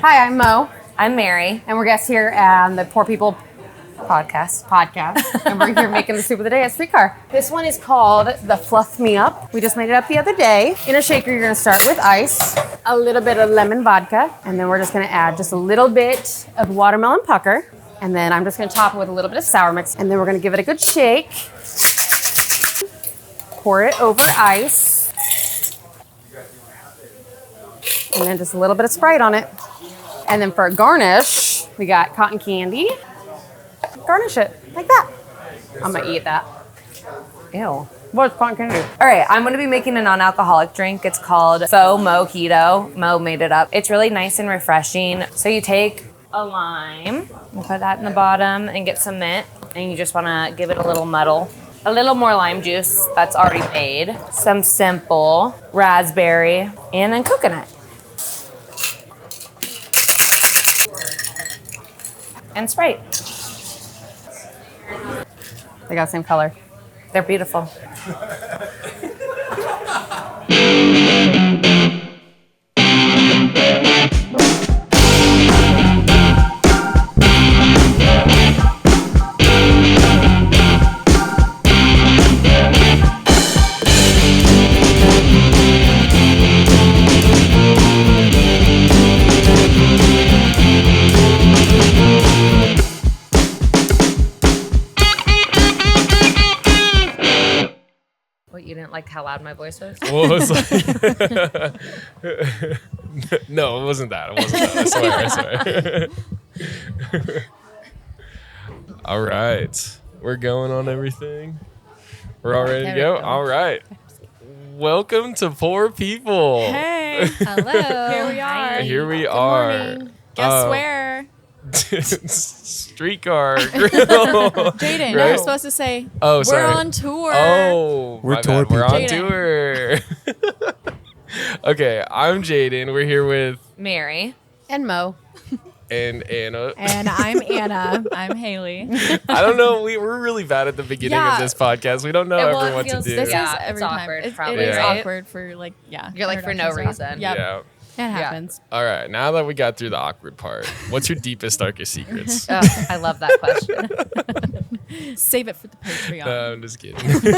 Hi, I'm Mo, I'm Mary. and we're guests here on the Poor People podcast, and we're here making the soup of the day at Streetcar. This one is called the Fluff Me Up. We just made it up the other day. In a shaker, you're gonna start with ice, a little bit of lemon vodka, and then we're just gonna add just a little bit of watermelon pucker, and then I'm just gonna top it with a little bit of sour mix, and then we're gonna give it a good shake. Pour it over ice, and then just a little bit of Sprite on it. And then for a garnish, we got cotton candy. Garnish it like that. I'm gonna eat that. Ew. What's cotton candy? All right, I'm going to be making a non-alcoholic drink. It's called Faux Mojito. Mo made it up. It's really nice and refreshing. So you take a lime, you put that in the bottom and get some mint, and you just want to give it a little muddle. A little more lime juice that's already made. Some simple raspberry, and then coconut. And Sprite. They got the same color. They're beautiful. You didn't like how loud my voice was? Well, it was like no, it wasn't that. I swear. All right. We're going on everything. We're all ready to go? All right. Welcome to Poor People. Hey. Hello. Here we are. Here we are. morning. Guess where? Streetcar Grille. Jaydn, Right? you're supposed to say, Oh, sorry. we're on tour. Oh, We're my tour bad. We're on people. tour. Okay, I'm Jaydn. We're here with Mary. And Mo. and Anna. And I'm Anna. I'm Haley. I don't know. We're really bad at the beginning of Yeah. this podcast. We don't know Well, ever it what to feels- do. This Yeah, is every it's time. awkward, It probably, is right? awkward for like, yeah. You're like, for no introduction reason. stuff. Yeah. Yep. It happens. All right. Now that we got through the awkward part, what's your deepest, darkest secrets? Oh, I love that question. Save it for the Patreon. No, I'm just kidding. think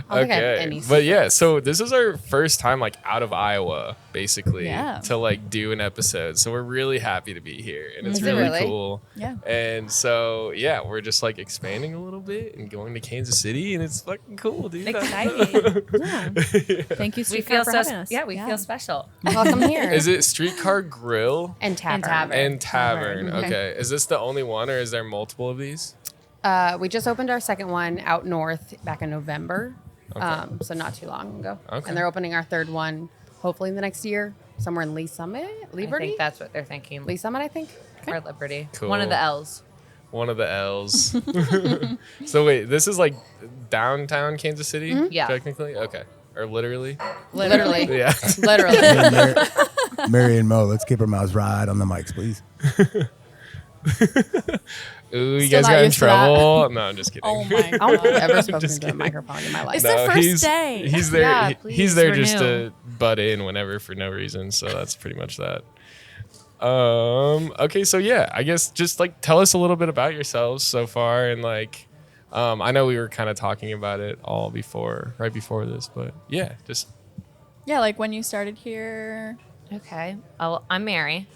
I have any But yeah, so this is our first time like out of Iowa, basically, Yeah. to like do an episode. So we're really happy to be here, and it's Is it really, really? cool. Yeah. And so yeah, we're just like expanding a little bit and going to Kansas City, and it's fucking cool, dude. Exciting. Yeah. Thank you, We Streetcar, feel for so having us. yeah, we feel special. Welcome here. Is it Streetcar Grill And Tavern. Tavern. and Tavern? Okay. Okay. Is this the only one, or is there multiple of these? We just opened our second one out north back in November, so not too long ago. Okay. And they're opening our third one hopefully in the next year, somewhere in Lee Summit, I Liberty? think that's what they're thinking. Lee Summit, I think. Or Liberty. Cool. One of the L's. One of the L's. So wait, this is like downtown Kansas City, Yeah. technically. Okay, or literally. Literally. Yeah. Literally. Mary and Mo, let's keep our mouths right on the mics, please. Ooh, you Still guys not got in used to that. trouble. No, I'm just kidding. Oh my I don't think I've ever God. spoken Just to a kidding. microphone in my life. It's the first day. He's there. Yeah, he's please, there we're just new. to butt in whenever for no reason. So that's pretty much that. Okay, so yeah, I guess just like tell us a little bit about yourselves so far, and like, I know we were kind of talking about it all right before this, but yeah, just Yeah, like when you started here. Okay. I'm Mary.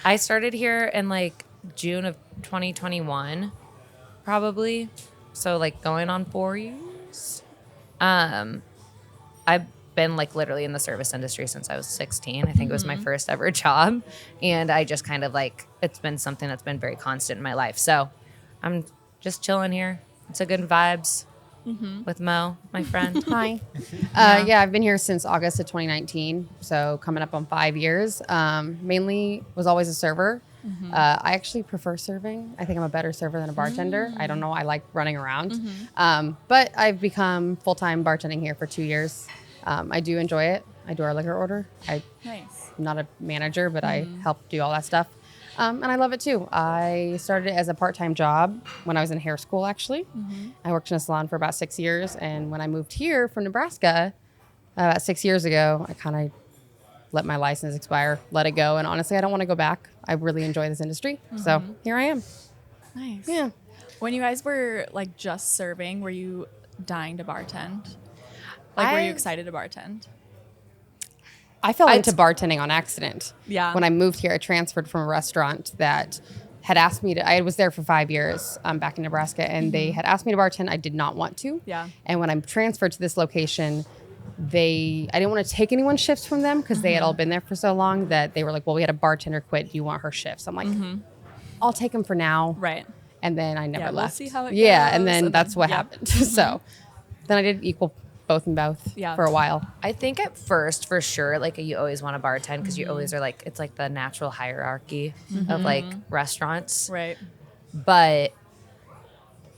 I started here in like June of 2021, probably. So like going on 4 years. I've been like literally in the service industry since I was 16. I think it was my first ever job. And I just kind of like, it's been something that's been very constant in my life. So I'm just chilling here. It's a good vibes with Mo, my friend. Hi. Yeah, I've been here since August of 2019, so coming up on 5 years. Mainly was always a server. I actually prefer serving. I think I'm a better server than a bartender. I don't know. I like running around. But I've become full-time bartending here for 2 years. I do enjoy it. I do our liquor order. I'm Nice. not a manager, but I help do all that stuff. And I love it too. I started it as a part-time job when I was in hair school, actually. I worked in a salon for about 6 years. And when I moved here from Nebraska about 6 years ago, I kind of let my license expire, let it go. And honestly, I don't want to go back. I really enjoy this industry. So here I am. Nice. Yeah. When you guys were like just serving, were you dying to bartend? Like, were you excited to bartend? I fell into bartending on accident. Yeah. When I moved here, I transferred from a restaurant that had asked me to, I was there for 5 years back in Nebraska, and they had asked me to bartend. I did not want to. Yeah. And when I transferred to this location, I didn't want to take anyone's shifts from them because they had all been there for so long that they were like, well, we had a bartender quit. Do you want her shifts? I'm like, I'll take them for now. Right. And then I never Yeah, we'll left. see how it Yeah. goes, And then and that's then- what yeah. happened. So then I did equal both and both Yeah. for a while. I think at first, for sure, like you always want to bartend because you always are like, it's like the natural hierarchy of like restaurants. Right. But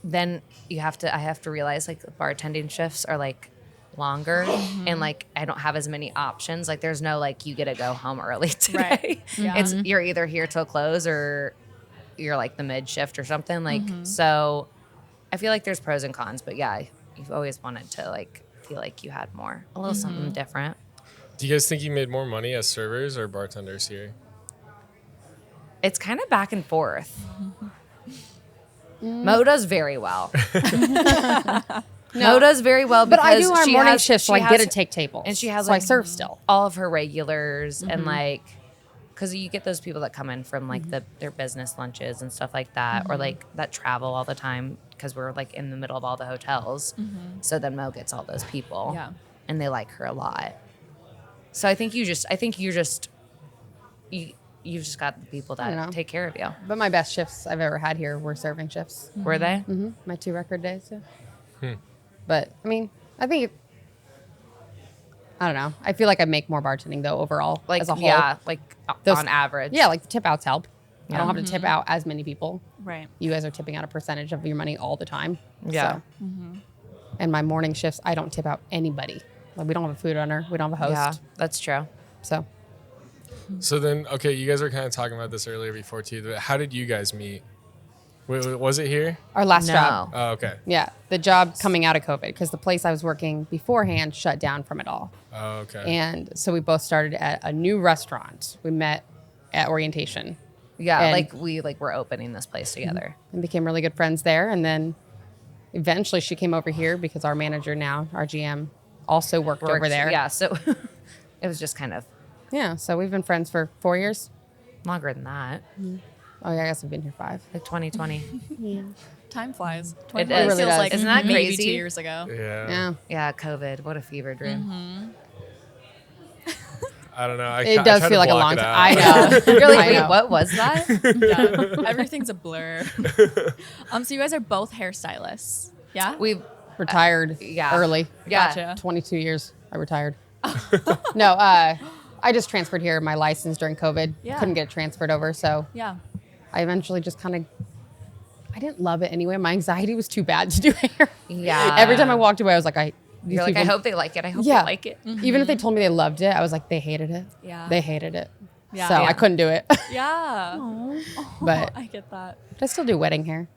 then I have to realize like bartending shifts are like longer and like I don't have as many options. Like there's no like you get to go home early today. Right. Yeah. It's you're either here till close or you're like the mid shift or something. Like so I feel like there's pros and cons, but yeah, you've always wanted to like feel like you had more, a little something different. Do you guys think you made more money as servers or bartenders here? It's kind of back and forth. Mo does very well. Mo does very well But because I do our she morning has- shift, so she I get to has- take tables. and she has so I like serve still. all of her regulars and like because you get those people that come in from like their business lunches and stuff like that or like that travel all the time because we're like in the middle of all the hotels. So then Mo gets all those people. Yeah. And they like her a lot. So I think you've just got the people I don't know. that take care of you. But my best shifts I've ever had here were serving shifts. Were they? My 2 record days. Yeah. But I mean, I think I don't know. I feel like I make more bartending though overall, Like as a whole. yeah, like Those- on average. Yeah, like the tip outs help. I don't have to tip out as many people. Right. You guys are tipping out a percentage of your money all the time. Yeah. So. And my morning shifts, I don't tip out anybody. Like we don't have a food runner, we don't have a host. Yeah, that's true. So So then, okay, you guys were kind of talking about this earlier before too. But how did you guys meet? Was it here? our last No. job. Oh, okay. Yeah, the job coming out of COVID because the place I was working beforehand shut down from it all. Oh, okay. And so we both started at a new restaurant. We met at orientation Yeah, And- like we were opening this place together. and became really good friends there. And then eventually she came over here because our manager now, our GM, also worked over there. Yeah, so it was just kind of Yeah, so we've been friends for 4 years. longer than that. Oh yeah, I guess I've been here 5. Like 2020. Time flies. It 20 really feels does. like Isn't that maybe crazy? 2 years ago. Yeah. Yeah. Yeah, COVID. What a fever dream. I don't know. It does tried feel to like a block long it time. out. I know. You're like, I wait, know. what was that? Yeah. Everything's a blur. So you guys are both hairstylists. Yeah. We Retired yeah. early. Yeah. Gotcha. 22 years. I retired. No, I just transferred here my license during COVID. Yeah. Couldn't get it transferred over, so Yeah. I eventually just kind of. I didn't love it anyway. My anxiety was too bad to do hair. Yeah. Every time I walked away, I was like, these You're like, I people- hope they like it. I hope Yeah. they like it. Even if they told me they loved it, I was like, they hated it. Yeah. They hated it. Yeah. So Yeah. I couldn't do it. Yeah. But I get that. I still do wedding hair.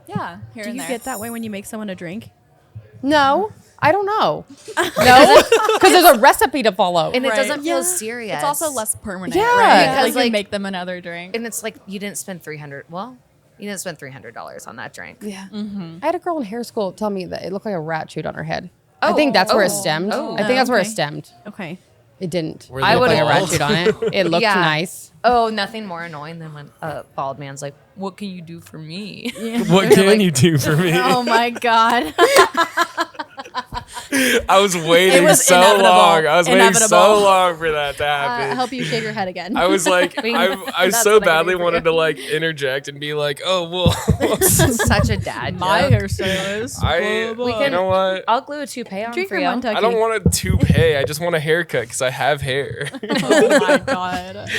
Yeah. Here Do and you there. get that way when you make someone a drink? No, I don't know. No, because there's a recipe to follow. And it Right. doesn't feel Yeah. serious. It's also less permanent, Yeah. right? Because, Like, you like- make them another drink. and it's like you didn't spend you didn't spend $300 on that drink. Yeah. I had a girl in hair school tell me that it looked like a rat chewed on her head. I think that's where it stemmed. Oh. I think that's where it Okay. stemmed. Okay. It didn't. Were It they looked like a rat bald? chewed on it. It looked Yeah. nice. Oh, nothing more annoying than when a bald man's like, "What can you do for me?" What can you do for me? Oh my God. I was waiting was so inevitable. long. I was waiting so Inevitable. long for that to happen. help you shave your head again. I was like, I That's so what I badly do for wanted you. to like interject and be like, oh well. Such a dad My joke. hairstylist. We You can. know what? I'll glue a toupee on Drink for your you. Montucky. I don't want a toupee. I just want a haircut because I have hair. Oh my god.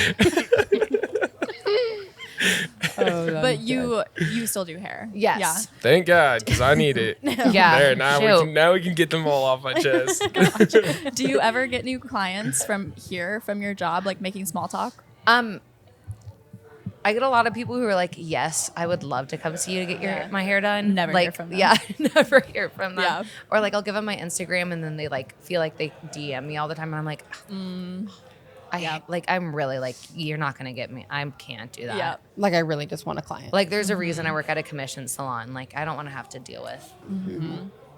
But you still do hair. Yes. Thank God, because I need it. Yeah. There now Shoot. we can get them all off my chest. Yeah. Do you ever get new clients from your job, like making small talk? I get a lot of people who are like, "Yes, I would love to come see you to get my hair done." Never like, hear from them. Yeah, never hear from them. Yeah. Or like, I'll give them my Instagram, and then they like feel like they DM me all the time, and I'm like, I'm really like, you're not gonna get me. I can't do that. Yeah. Like I really just want a client. Like there's a reason I work at a commission salon. Like I don't want to have to deal with,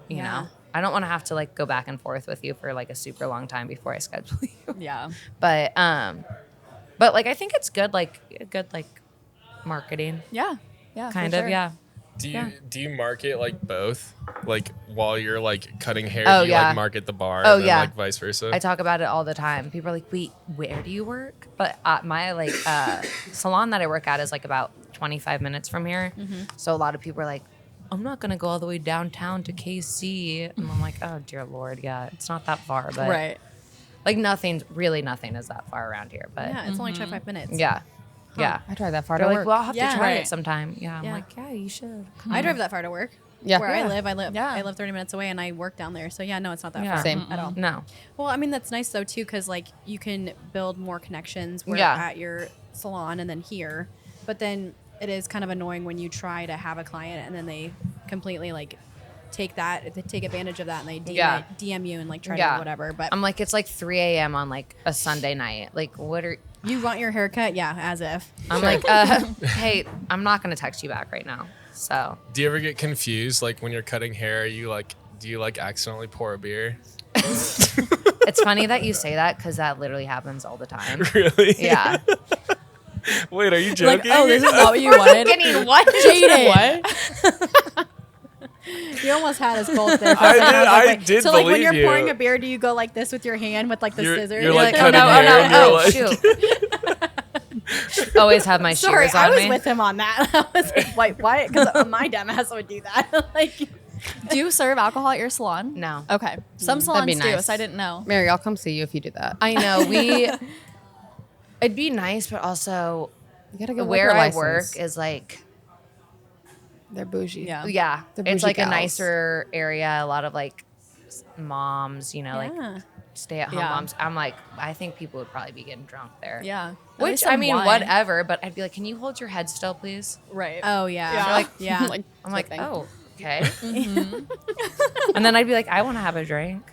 you know, I don't want to have to like go back and forth with you for like a super long time before I schedule you. Yeah. But like I think it's good, like good like marketing, Yeah. Yeah. kind for of. sure. Yeah. Do you market like both? Like while you're like cutting hair, Oh, do you yeah. like market the bar? Oh, and then, yeah. like vice versa. I talk about it all the time. People are like, wait, where do you work? But my like salon that I work at is like about 25 minutes from here. So a lot of people are like, I'm not going to go all the way downtown to KC. And I'm like, oh, dear Lord. Yeah, it's not that far. But Right. like nothing is that far around here. But Yeah, it's only 25 minutes. yeah. Yeah. I drive that far They're to like, work. well, I'll have Yeah. to try Right. it sometime. Yeah. I'm Yeah. like, yeah, you should. I drive that far to work. Yeah. Where Yeah. I live. Yeah. I live 30 minutes away and I work down there. So yeah, no, it's not that Yeah. far Same. at all. No. Well, I mean, that's nice though too, because like you can build more connections where Yeah. at your salon and then here. But then it is kind of annoying when you try to have a client and then they completely like take advantage of that and they DM you and like try to whatever. But I'm like, it's like 3 a.m. on like a Sunday night. Like, what are you want your haircut? Yeah, as if. I'm like, hey, I'm not gonna text you back right now. So Do you ever get confused like when you're cutting hair? Do you like accidentally pour a beer? it's funny that you say that because that literally happens all the time. Really? Yeah. Wait, are you Like, joking? oh, this is not what you wanted. Getting what? Jaydn. What? You almost had us both there. for a I second. did- was I wait. did So like when believe you're you. pouring a beer, do you go like this with your hand with like the You're- scissors? you're, like, oh cutting no, hair oh and no, you're oh like- shoot. Always have my Sorry, shears I on was me. with him on that. I was like, wait, why? Because my dumb ass would do that. Like, Do you serve alcohol at your salon? No. Okay. Some That'd salons be do, nice. so I didn't know. Mary, I'll come see you if you do that. I know it'd be nice, but also You gotta get where I liquor work license. is like, They're bougie. Yeah. yeah, The it's bougie like a gals. nicer area. A lot of like moms, you know, Yeah. like stay-at-home Yeah. moms. I'm like, I think people would probably be getting drunk there. Yeah. At Which least I some mean, wine. whatever. But I'd be like, can you hold your head still, please? Right. oh yeah, Yeah. Like, yeah. like, I'm like, thing. oh, okay. And then I'd be like, I want to have a drink.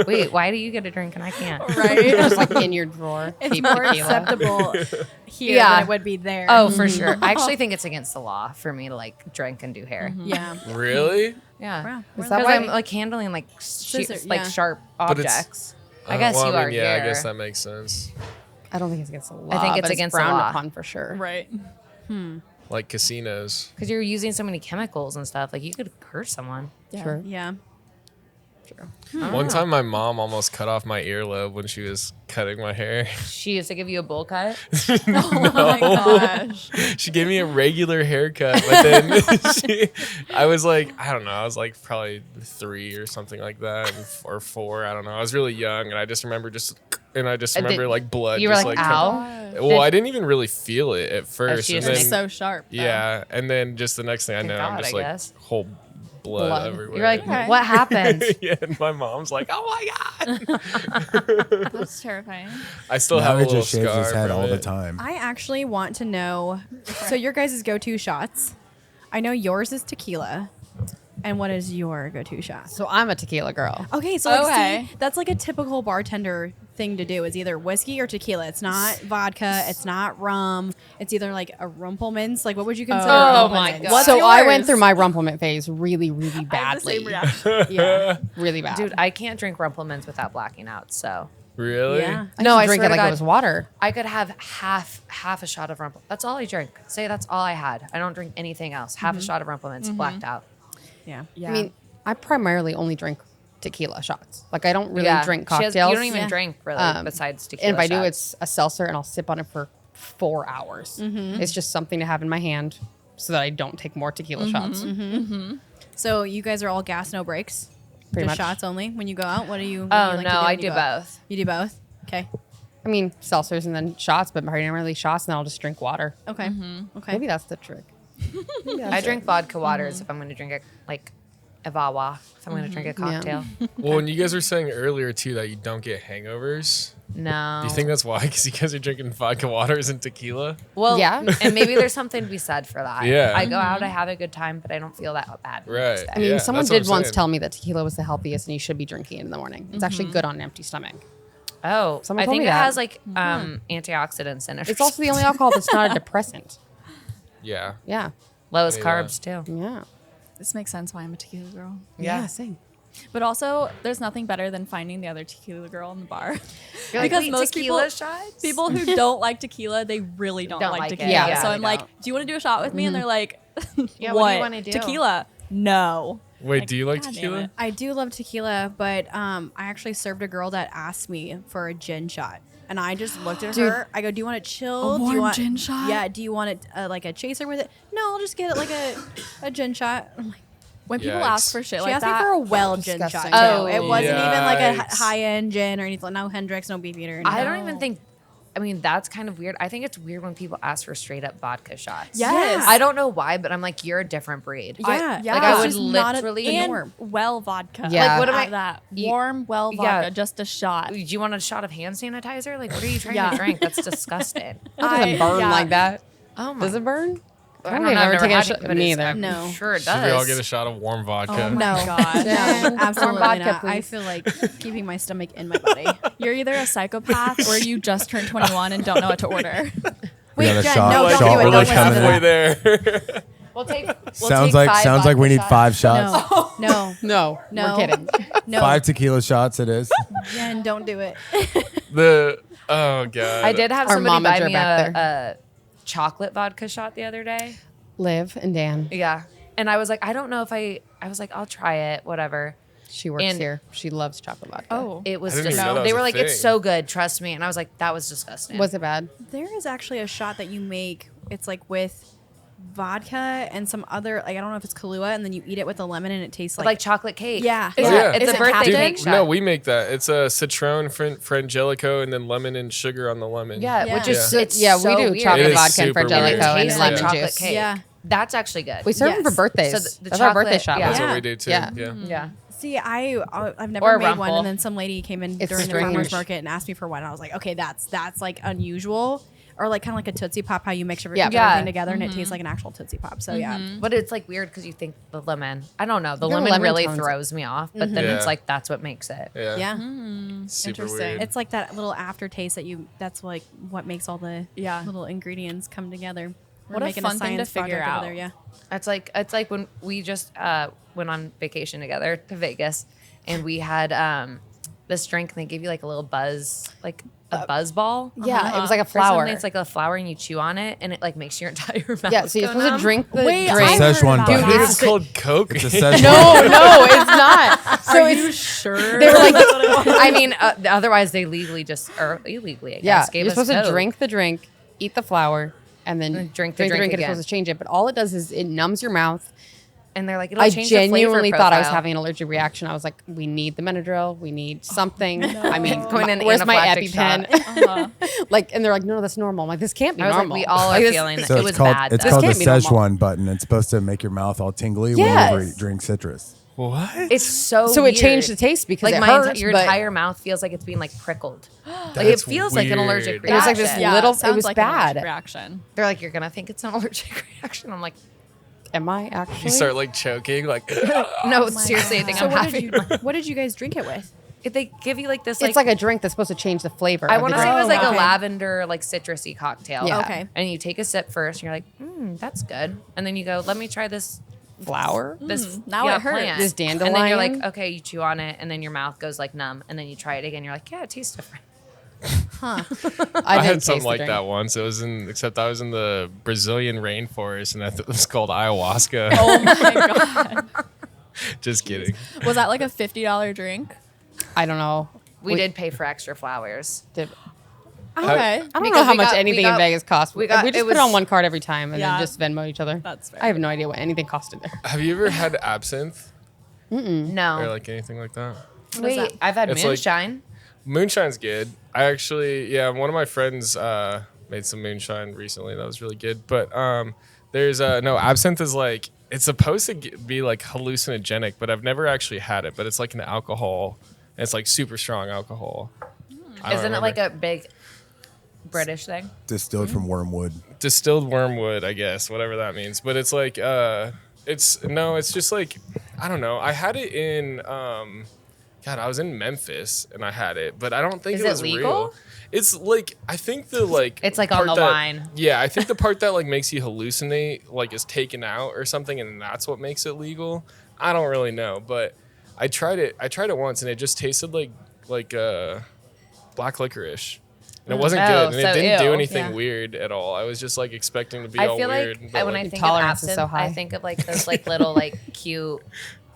Wait, why do you get a drink and I can't? right. Just like in your drawer. It's keep more tequila. acceptable here Yeah. than it would be there. Oh, for sure. I actually think it's against the law for me to like drink and do hair. yeah. Really? Yeah. Wow. Is Because that why? I'm like handling like Scissor- like yeah. sharp But it's- objects. I guess well, you are yeah, here. I guess that makes sense. I don't think it's against the law. think it's but against the frowned law. upon for sure. Right. Like casinos. Because you're using so many chemicals and stuff. Like you could hurt someone. Yeah. Sure. Yeah. One time my mom almost cut off my earlobe when she was cutting my hair. She used to give you a bowl cut. Oh my gosh. She gave me a regular haircut, but then I was like, I don't know, I was like probably 3 or something like that, or 4, I don't know. I was really young, and I just remember like blood. You were just like, like ow. well, I didn't even really feel it at first. she And was then, It's so sharp. though. yeah, and then just the next thing I know, I'm God, just I like guess. whole blood, Blood. everywhere. You're like, Okay. what happened? yeah, and my mom's like, oh my god. That's terrifying. I still have a Now he little just shaves scar his head from all the it. time. I actually want to know. So your guys' go-to shots. I know yours is tequila. And what is your go-to shot? So I'm a tequila girl. Okay, so like, Okay. see, that's like a typical bartender thing to do. Is either whiskey or tequila. It's not vodka. It's not rum. It's either like a Rumpelmans. Like, what would you consider? Oh a my Rumpelmans? God. What's so I yours? went through my Rumpelman phase really, really I have the badly. same reaction. Yeah. Really bad. Dude, I can't drink Rumpelmans without blacking out. So Really? Yeah. no, I I drink swear it to like God. it was water. I could have half a shot of Rumpel. That's all I drink. Say that's all I had. I don't drink anything else. Half a shot of Rumpelmans, blacked out. Yeah. Yeah. I mean, I primarily only drink tequila shots. Like I don't really drink She has- cocktails. you don't even Yeah. drink really besides tequila. And if I do, shots. it's a seltzer, and I'll sip on it for 4 hours. It's just something to have in my hand so that I don't take more tequila shots. So you guys are all gas, no breaks. Pretty Just much. shots only. When you go out, what do you? Oh, what do you like no, to do I when you do go out? both. You do both. Okay. I mean, seltzers and then shots, but primarily shots, and then I'll just drink water. Okay. Okay. Maybe that's the trick. I drink vodka waters if I'm going to drink a Vawa, if I'm going to drink a cocktail. Well, and you guys were saying earlier too that you don't get hangovers. No. Do you think that's why? Because you guys are drinking vodka waters and tequila? Well, Yeah. and maybe there's something to be said for that. Yeah. I go out, I have a good time, but I don't feel that bad. Right. I mean, Yeah, someone that's what did I'm once saying. tell me that tequila was the healthiest and you should be drinking it in the morning. It's actually good on an empty stomach. Oh, Someone I told think me it that. has like antioxidants in it. It's also the only alcohol that's not a depressant. Yeah. Yeah. lowest Yeah. carbs too. Yeah. This makes sense why I'm a tequila girl. Yeah. Same. But also, there's nothing better than finding the other tequila girl in the bar. You're like, Because "Wait, most tequila people- shots? People who don't like tequila, they really don't, Don't like like it. tequila. Yeah, so they I'm like, don't. do you want to do a shot with me? And they're like, Yeah, what? what do you wanna do? Tequila? No. Wait, do you like God damn tequila? it. I do love tequila, but I actually served a girl that asked me for a gin shot. And I just looked at her. I go, "Do you want it chilled? A do you warm want gin shot? Yeah. Do you want it like a chaser with it? No, I'll just get it like a gin shot." I'm like, When people Yikes. ask for shit she like asked me that, for a well gin shot. Disgusting. Too. Oh, It wasn't even like a yikes. high end gin or anything. No Hendrix, no Beefeater. Or I anything. don't even think. I mean, that's kind of weird. I think it's weird when people ask for straight up vodka shots. Yes. I don't know why, but I'm like, you're a different breed. Yeah, yeah. Like, I It's would just not literally- the and norm. well vodka. Yeah. Like, what am Have I- that you- warm well Yeah. vodka, just a shot. Do you want a shot of hand sanitizer? Like, what are you trying Yeah. to drink? That's disgusting. It doesn't burn yeah. like that. Oh my. Does it burn? I don't don't think know. I've I've ever never taken a had shot- it, but me it's- either. I'm No. sure it Should we all does. get a shot of warm vodka? Oh my No. god. No, absolutely vodka, not. I please. feel like keeping my stomach in my body. You're either a psychopath or you just turned 21 and don't know what to order. We got a Jen, shot. no, Like, don't do it. we're Don't like listen to halfway that. there. We'll take. Sounds like we need 5 shots. No, No. no, We're kidding. no. 5 tequila shots it is. Jen, don't do it. Oh god. I did have Our somebody buy momager me back a chocolate vodka shot the other day. Liv and Dan. Yeah, and I was like, I don't know if I was like, I'll try it, whatever. She works And- here. She loves chocolate vodka. Oh. It was I didn't just. even know that They was were a like, it's thing. so good, trust me. And I was like, that was disgusting. Was it bad? There is actually a shot that you make. It's like with vodka and some other, like I don't know if it's Kahlua, and then you eat it with a lemon, and it tastes like like chocolate cake? Yeah. yeah. Yeah. It's Is a it birthday captain? cake shot. No, we make that. It's a citron, frangelico, and then lemon and sugar on the lemon. Yeah, Yeah. which is Yeah. it's Yeah, so we do weird. chocolate It is vodka and super frangelico weird. It and tastes lemon like chocolate juice. cake. Yeah. That's actually good. We serve them for Yes. birthdays. So the That's our birthday chocolate- shot. yeah. That's Yeah. what we do too. Yeah. Yeah. Yeah. See, I've never Or a made one, rumple. and then some lady came in It's during the farmers strange. market and asked me for one. And I was like, okay, that's like unusual, or like kind of like a Tootsie Pop, how you mix everything Yeah. together and it tastes like an actual Tootsie Pop. So yeah, But it's like weird because you think the lemon. I don't know. The Yeah, lemon lemon really tones. throws me off, but then it's Yeah. like that's what makes it. Yeah. yeah. Super Interesting. weird. It's like that little aftertaste that you. That's like what makes all the Yeah. little ingredients come together. We're What a making fun thing to science figure project out. over there, yeah. It's like when we just went on vacation together to Vegas, and we had this drink, and they give you like a little buzz, like a buzz ball. Yeah, it was like a For some flower. reason, it's like a flower, and you chew on it, and it like makes your entire mouth. Yeah, so you're go supposed to numb. drink the Wait, drink. I heard Szechuan about button. I think that. it's called Coke. It's a Szechuan. No, it's not. So Are it's you sure? they were like, I mean, otherwise they legally just or illegally, I yeah, guess, gave you're us supposed to Coke. drink the drink, eat the flower, and then drink the drink and it's again. supposed to change it. But all it does is it numbs your mouth. and they're like, it'll I change the flavor genuinely thought I was profile. having an allergic reaction. I was like, we need the Benadryl. We need something. I mean, Going in where's my anaphylactic EpiPen? Like, and they're like, no, that's normal. I'm like, this can't be I was like, normal. we all are Like, this- feeling So it it's was called bad. it's though. called the can't be normal. Szechuan button. It's supposed to make your mouth all tingly Yes. whenever you drink citrus. What? It's so So weird. it changed the taste because like it my hurts, your but entire mouth feels like it's being like prickled. Like it That's feels like an allergic weird. It was like reaction. this little- it sounds was like an allergic bad. reaction. They're like, you're gonna think it's an allergic reaction. I'm like, am I actually? You start like choking, like no, seriously, I think So I'm happy. what did you guys drink it with? If they give you like this, It's like a drink that's supposed to change the flavor. I of want the to say it drink. was like okay. a lavender, like citrusy cocktail. Yeah. Okay. And you take a sip first, and you're like, that's good. And then you go, let me try this. flour. This now it hurts. plant. This And then you're like, dandelion? okay, you chew on it, and then your mouth goes like numb, and then you try it again. You're like, yeah, it tastes different. I didn't had taste something the like drink. that once. It was except I was in the Brazilian rainforest, and it was called ayahuasca. Oh my god. Just kidding. Was that like a $50 drink? I don't know. We did pay for extra flowers. Did- Okay. I don't know Because how we much got- anything we got- in Vegas costs. we got- we it just put it was- on one card every time and Yeah. then just Venmo each other. That's fair. I have no idea what anything costed there. Have you ever had absinthe No. or like anything like that? Wait, that? I've had It's like- moonshine. Moonshine's good. I actually, one of my friends made some moonshine recently. That was really good. But there's no absinthe is like it's supposed to be like hallucinogenic, but I've never actually had it. But it's like an alcohol. And it's like super strong alcohol. I don't Isn't it like remember. a big British thing? Distilled from wormwood. Distilled wormwood? I guess whatever that means. But it's like it's just like I don't know. I had it in God, I was in Memphis and I had it, but I don't think Is it it was legal? real. It's like, I think the like It's like part on the that- line. Yeah, I think the part that like makes you hallucinate like is taken out or something, and that's what makes it legal. I don't really know, but I tried it once and it just tasted like black licorice. And it wasn't good, and it so didn't do ew. anything Yeah. weird at all. I was just like expecting to be I all feel weird. like but, when I like, think of tolerance is absinthe, so high. I think of like those like little like cute,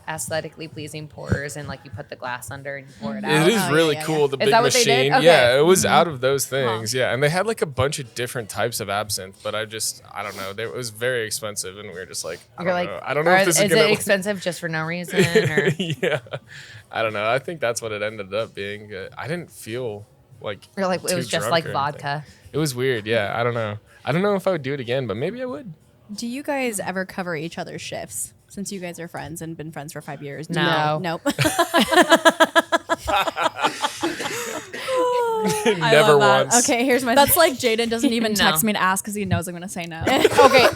aesthetically pleasing pours, and like you put the glass under and you pour it out. it is Oh, really yeah, yeah, cool, yeah. the Is big that what they did? machine. Okay. Yeah, it was out of those things. Yeah, and they had like a bunch of different types of absinthe, but I don't know. It was very expensive, and we were just like, I You're don't like, know. I don't know if this is it gonna. expensive just for no reason? Or Yeah, I don't know. I think that's what it ended up being. I didn't feel like. you're like, it too was just drunk like or vodka. anything. It was weird. Yeah, I don't know. I don't know if I would do it again, but maybe I would. Do you guys ever cover each other's shifts since you guys are friends and been friends for 5 years? No. Nope. Never love that. once. Okay, here's my. That's like Jaydn doesn't even No. text me to ask because he knows I'm gonna say no. Okay,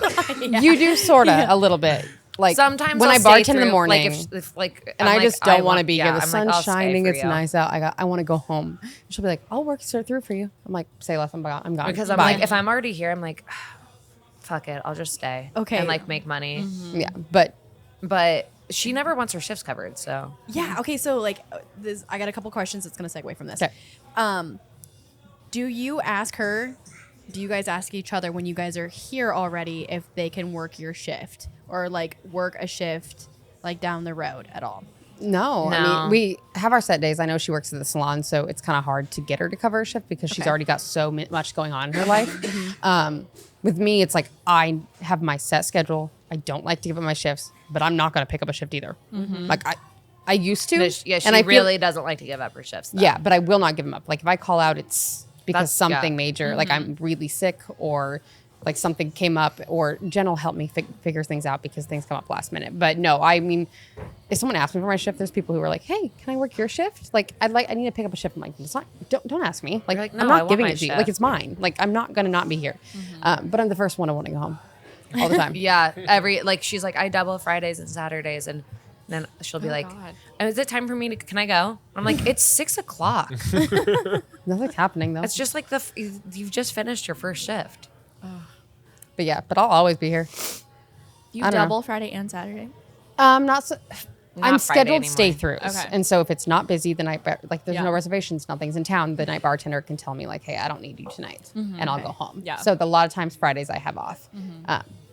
you do sorta a little bit. Like Sometimes when I'll I stay bartend in the through, morning, like if like, and I'm I like, just don't want to want- be yeah, here. The I'm sun's like, I'll stay shining. for It's you. nice out. I want to go home. She'll be like, "I'll work through for you." I'm like, "Say less. I'm gone. because I'm Bye." like, if I'm already here, I'm like, fuck it, I'll just stay. Okay. and like make money. yeah, but But she never wants her shifts covered, so Yeah. Okay. So like, this, I got a couple questions that's gonna segue from this. Okay. Do you ask her? Do you guys ask each other when you guys are here already if they can work your shift or like work a shift like down the road at all? no, I No. mean, we have our set days. I know she works at the salon, so it's kind of hard to get her to cover a shift because she's Okay. already got so much going on in her life. With me, it's like I have my set schedule. I don't like to give up my shifts, but I'm not going to pick up a shift either. Like I used to. yeah, she and I feel- really doesn't like to give up her shifts. Though. Yeah, but I will not give them up. Like if I call out, it's because That's- yeah. something major, like I'm really sick or like something came up, or Jen will help me figure things out because things come up last minute. But no, I mean, if someone asks me for my shift, there's people who are like, "Hey, can I work your shift?" Like I need to pick up a shift. I'm like, it's not. Don't ask me. Like, You're like, I'm "No, I not want giving my it to you. shift." Like it's mine. Like I'm not gonna not be here. But I'm the first one to want to go home all the time. Yeah, she's like, I double Fridays and Saturdays, and then she'll be like, God. "Oh, is it time for me to? Can I go?" I'm like, "It's 6:00. Nothing's happening though. It's just like you've just finished your first shift." But yeah, but I'll always be here. You I don't know. double Friday and Saturday. Not so. I'm Not Friday scheduled stay anymore. throughs, Okay. and so if it's not busy the night, like there's Yeah. no reservations, nothing's in town, the night bartender can tell me like, "Hey, I don't need you tonight," and I'll go home. Yeah. So a lot of times Fridays I have off,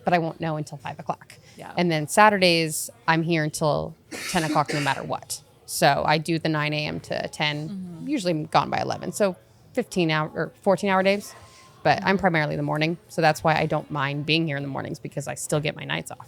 but I won't know until 5 o'clock. Yeah. And then Saturdays I'm here until 10 o'clock no matter what. So I do the 9 a.m. to 10. Usually I'm gone by 11. So 15-hour or 14-hour days. But I'm primarily the morning, so that's why I don't mind being here in the mornings because I still get my nights off.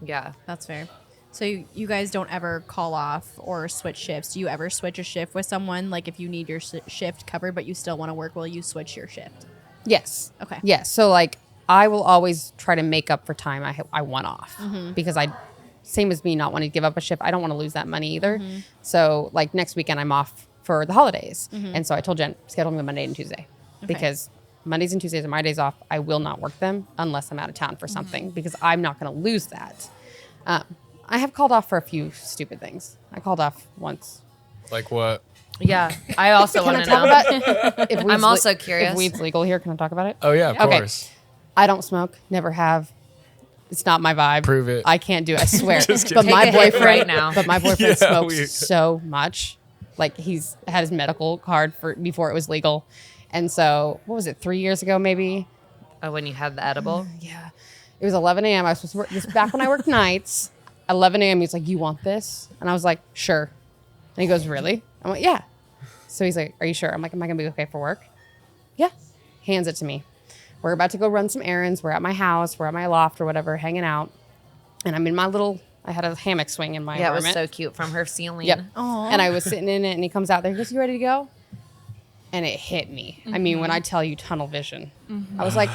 Yeah. That's fair. So you guys don't ever call off or switch shifts. Do you ever switch a shift with someone? Like if you need your shift covered, but you still want to work, will you switch your shift? Yes. Okay. Yes. So like I will always try to make up for time I want off because same as me not wanting to give up a shift. I don't want to lose that money either. So like next weekend I'm off for the holidays, and so I told Jen schedule me Monday and Tuesday because Mondays and Tuesdays are my days off. I will not work them unless I'm out of town for something because I'm not going to lose that. I have called off for a few stupid things. I called off once. Like what? Yeah. I also Can want I to talk know. about if I'm also curious. If weed's legal here, can I talk about it? Oh yeah, of Okay. course. I don't smoke, never have. It's not my vibe. Prove it. I can't do it. I swear. Just But kidding. my Take a hit boyfriend right now. But my boyfriend Yeah, smokes so much. Like he's had his medical card for before it was legal. And so what was it, 3 years ago maybe? Oh, when you had the edible. Yeah. It was 11 a.m. I was supposed to work this back when I worked nights. 11 a.m. He's like, "You want this?" And I was like, "Sure." And he goes, "Really?" I'm like, "Yeah." So he's like, "Are you sure?" I'm like, "Am I gonna be okay for work?" Yeah. Hands it to me. We're about to go run some errands. We're at my house. We're at my loft or whatever, hanging out. And I'm in my I had a hammock swing in my Yeah, it was apartment. so cute from her ceiling. Yep. And I was sitting in it, and he comes out there. He goes, "You ready to go?" And it hit me. I mean, when I tell you tunnel vision, I was like,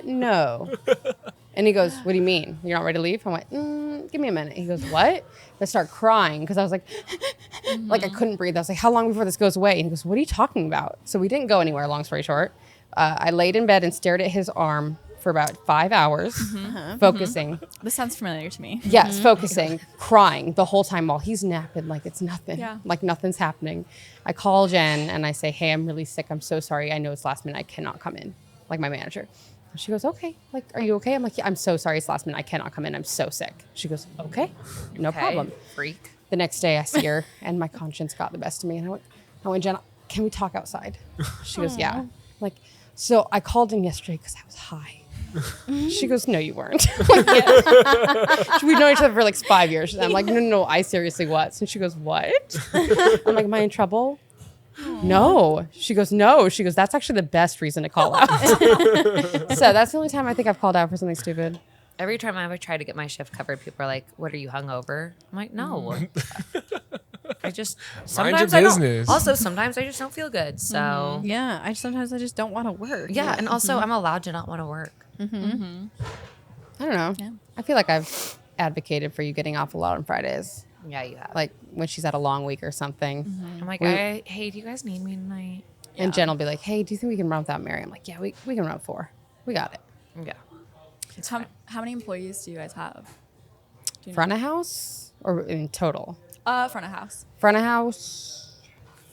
no. And he goes, "What do you mean? You're not ready to leave?" I'm like, "Give me a minute." He goes, "What?" I start crying because I was like, like I couldn't breathe. I was like, "How long before this goes away?" And he goes, "What are you talking about?" So we didn't go anywhere, long story short. I laid in bed and stared at his arm for about 5 hours, focusing. This sounds familiar to me. Yes, focusing, crying the whole time while he's napping like it's nothing. Yeah. Like nothing's happening. I call Jen and I say, hey, I'm really sick. I'm so sorry. I know it's last minute. I cannot come in. Like my manager. She goes, okay. Like, are you okay? I'm like, yeah, I'm so sorry. It's last minute. I cannot come in. I'm so sick. She goes, okay, no problem. Freak. The next day I see her and my conscience got the best of me. And I went, Jen, can we talk outside? She goes, yeah. I'm like, so I called in yesterday because I was high. She goes, no, you weren't. Like, yeah. We've known each other for like 5 years. I'm like, no, I seriously was. And she goes, what? I'm like, am I in trouble? No. She goes, no. She goes, that's actually the best reason to call out. So that's the only time I think I've called out for something stupid. Every time I ever try to get my shift covered, people are like, what, are you hungover? I'm like, no. I just, sometimes I don't. Also, sometimes I just don't feel good. So, Yeah, sometimes I just don't want to work. yeah. And also, I'm allowed to not want to work. I don't know. Yeah. I feel like I've advocated for you getting off a lot on Fridays. Yeah, you have. Like when she's had a long week or something. I'm like, hey, do you guys need me tonight? And Jen will be like, hey, do you think we can run without Mary? I'm like, yeah, we can run with 4. We got it. Yeah. How many employees do you guys have? Do you know? Front of house or in total? Front of house. Front of house,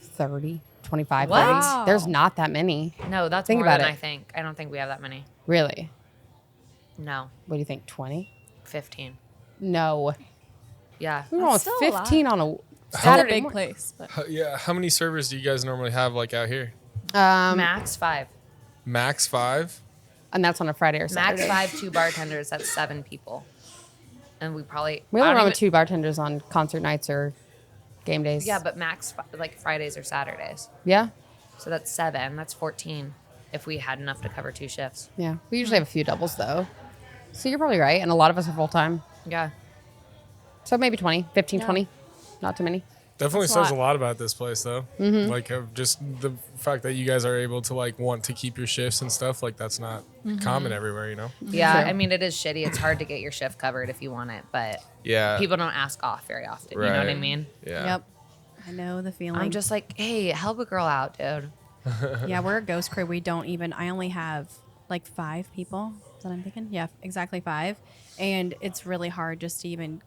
30, 25, What? 30. Wow. There's not that many. No, that's Think more about than it. I think. I don't think we have that many. Really? No, What do you think, 20? 15. No. Yeah. We're on That's still a lot. 15 on a It's not a Saturday big morning. place, but Yeah, how many servers do you guys normally have like out here? Max 5. Max 5? And that's on a Friday or Max Saturday. 5, 2 bartenders. That's 7 people. And we probably. We I only don't run with even- 2 bartenders on concert nights or game days. Yeah, but max like Fridays or Saturdays. Yeah? So that's 7. That's 14 if we had enough to cover 2 shifts. Yeah. We usually have a few doubles though. So you're probably right. And a lot of us are full time. Yeah. So maybe 20, 15, 20. Not too many. Definitely That's a says a lot. lot about this place, though. Like, just the fact that you guys are able to like want to keep your shifts and stuff. Like, that's not common everywhere, you know. Yeah. True. I mean, it is shitty. It's hard to get your shift covered if you want it, but Yeah. people don't ask off very often. You know what I Right. mean? Yeah. Yep. I know the feeling. I'm just like, hey, help a girl out, dude. Yeah, we're a ghost crew. I only have like 5 people that I'm thinking. Yeah, exactly 5. And it's really hard just to even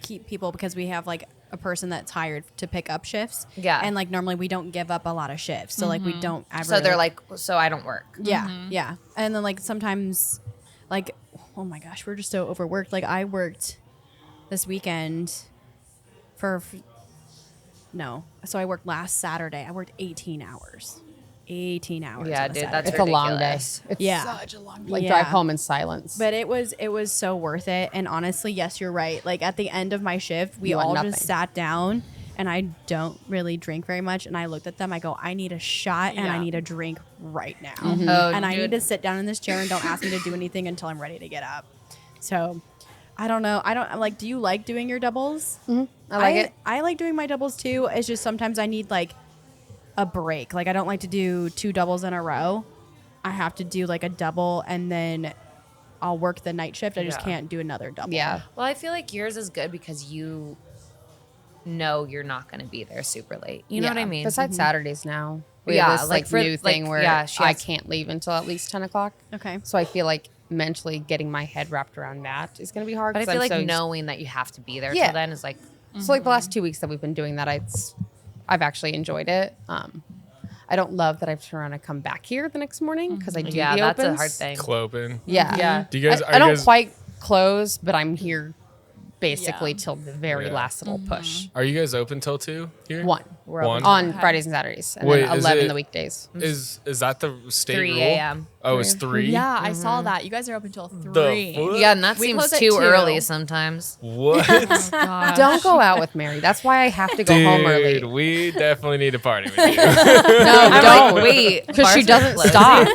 keep people because we have like a person that's hired to pick up shifts. Yeah. And like normally we don't give up a lot of shifts. So like we don't ever. So they're like, so I don't work. yeah, yeah. And then like sometimes like, oh my gosh, we're just so overworked. Like I worked this weekend so I worked last Saturday. I worked 18 hours. 18 hours. Yeah, on a dude, Saturday. that's It's a long day. ridiculous. It's Yeah. such a long day. Like Yeah. drive home in silence. But it was so worth it. And honestly, yes, you're right. Like at the end of my shift, we You want all nothing. just sat down and I don't really drink very much. And I looked at them, I go, I need a shot and I Yeah. need a drink right now. Oh, And I dude. need to sit down in this chair and don't ask me to do anything until I'm ready to get up. So I don't know. Do you like doing your doubles? I like it. I like doing my doubles too. It's just sometimes I need like a break. Like I don't like to do 2 doubles in a row. I have to do like a double and then I'll work the night shift. I just Yeah. can't do another double. Yeah. Well, I feel like yours is good because you know you're not going to be there super late. You know what I Yeah. mean? Besides Saturdays now. We Yeah, have this like, for- new thing like, where yeah, she I has- can't leave until at least 10 o'clock. Okay. So I feel like mentally getting my head wrapped around that is going to be hard. But I 'cause feel I'm like so knowing that you have to be there Yeah. till then is like, So like the last 2 weeks that we've been doing that, I've actually enjoyed it. I don't love that I have to turn around and come back here the next morning because I do yeah, the that's opens. a hard thing. Clopen. Yeah. Yeah. Do you guys? I don't quite close, but I'm here basically Yeah. till the very Yeah. last little push. Are you guys open till 2 here? 1. We're One? open On Okay. Fridays and Saturdays, and Wait, then is 11 it- the weekdays. Is that the state 3 rule? a.m. Oh, it's 3. yeah, I saw that. You guys are open till The 3. fuck? Yeah, and that We seems close at too 2. early sometimes. What? Don't go out with Mary. That's why I have to go home early. Dude, we definitely need to party with you. No, I'm don't. like, wait, Because she bars are doesn't closing? stop.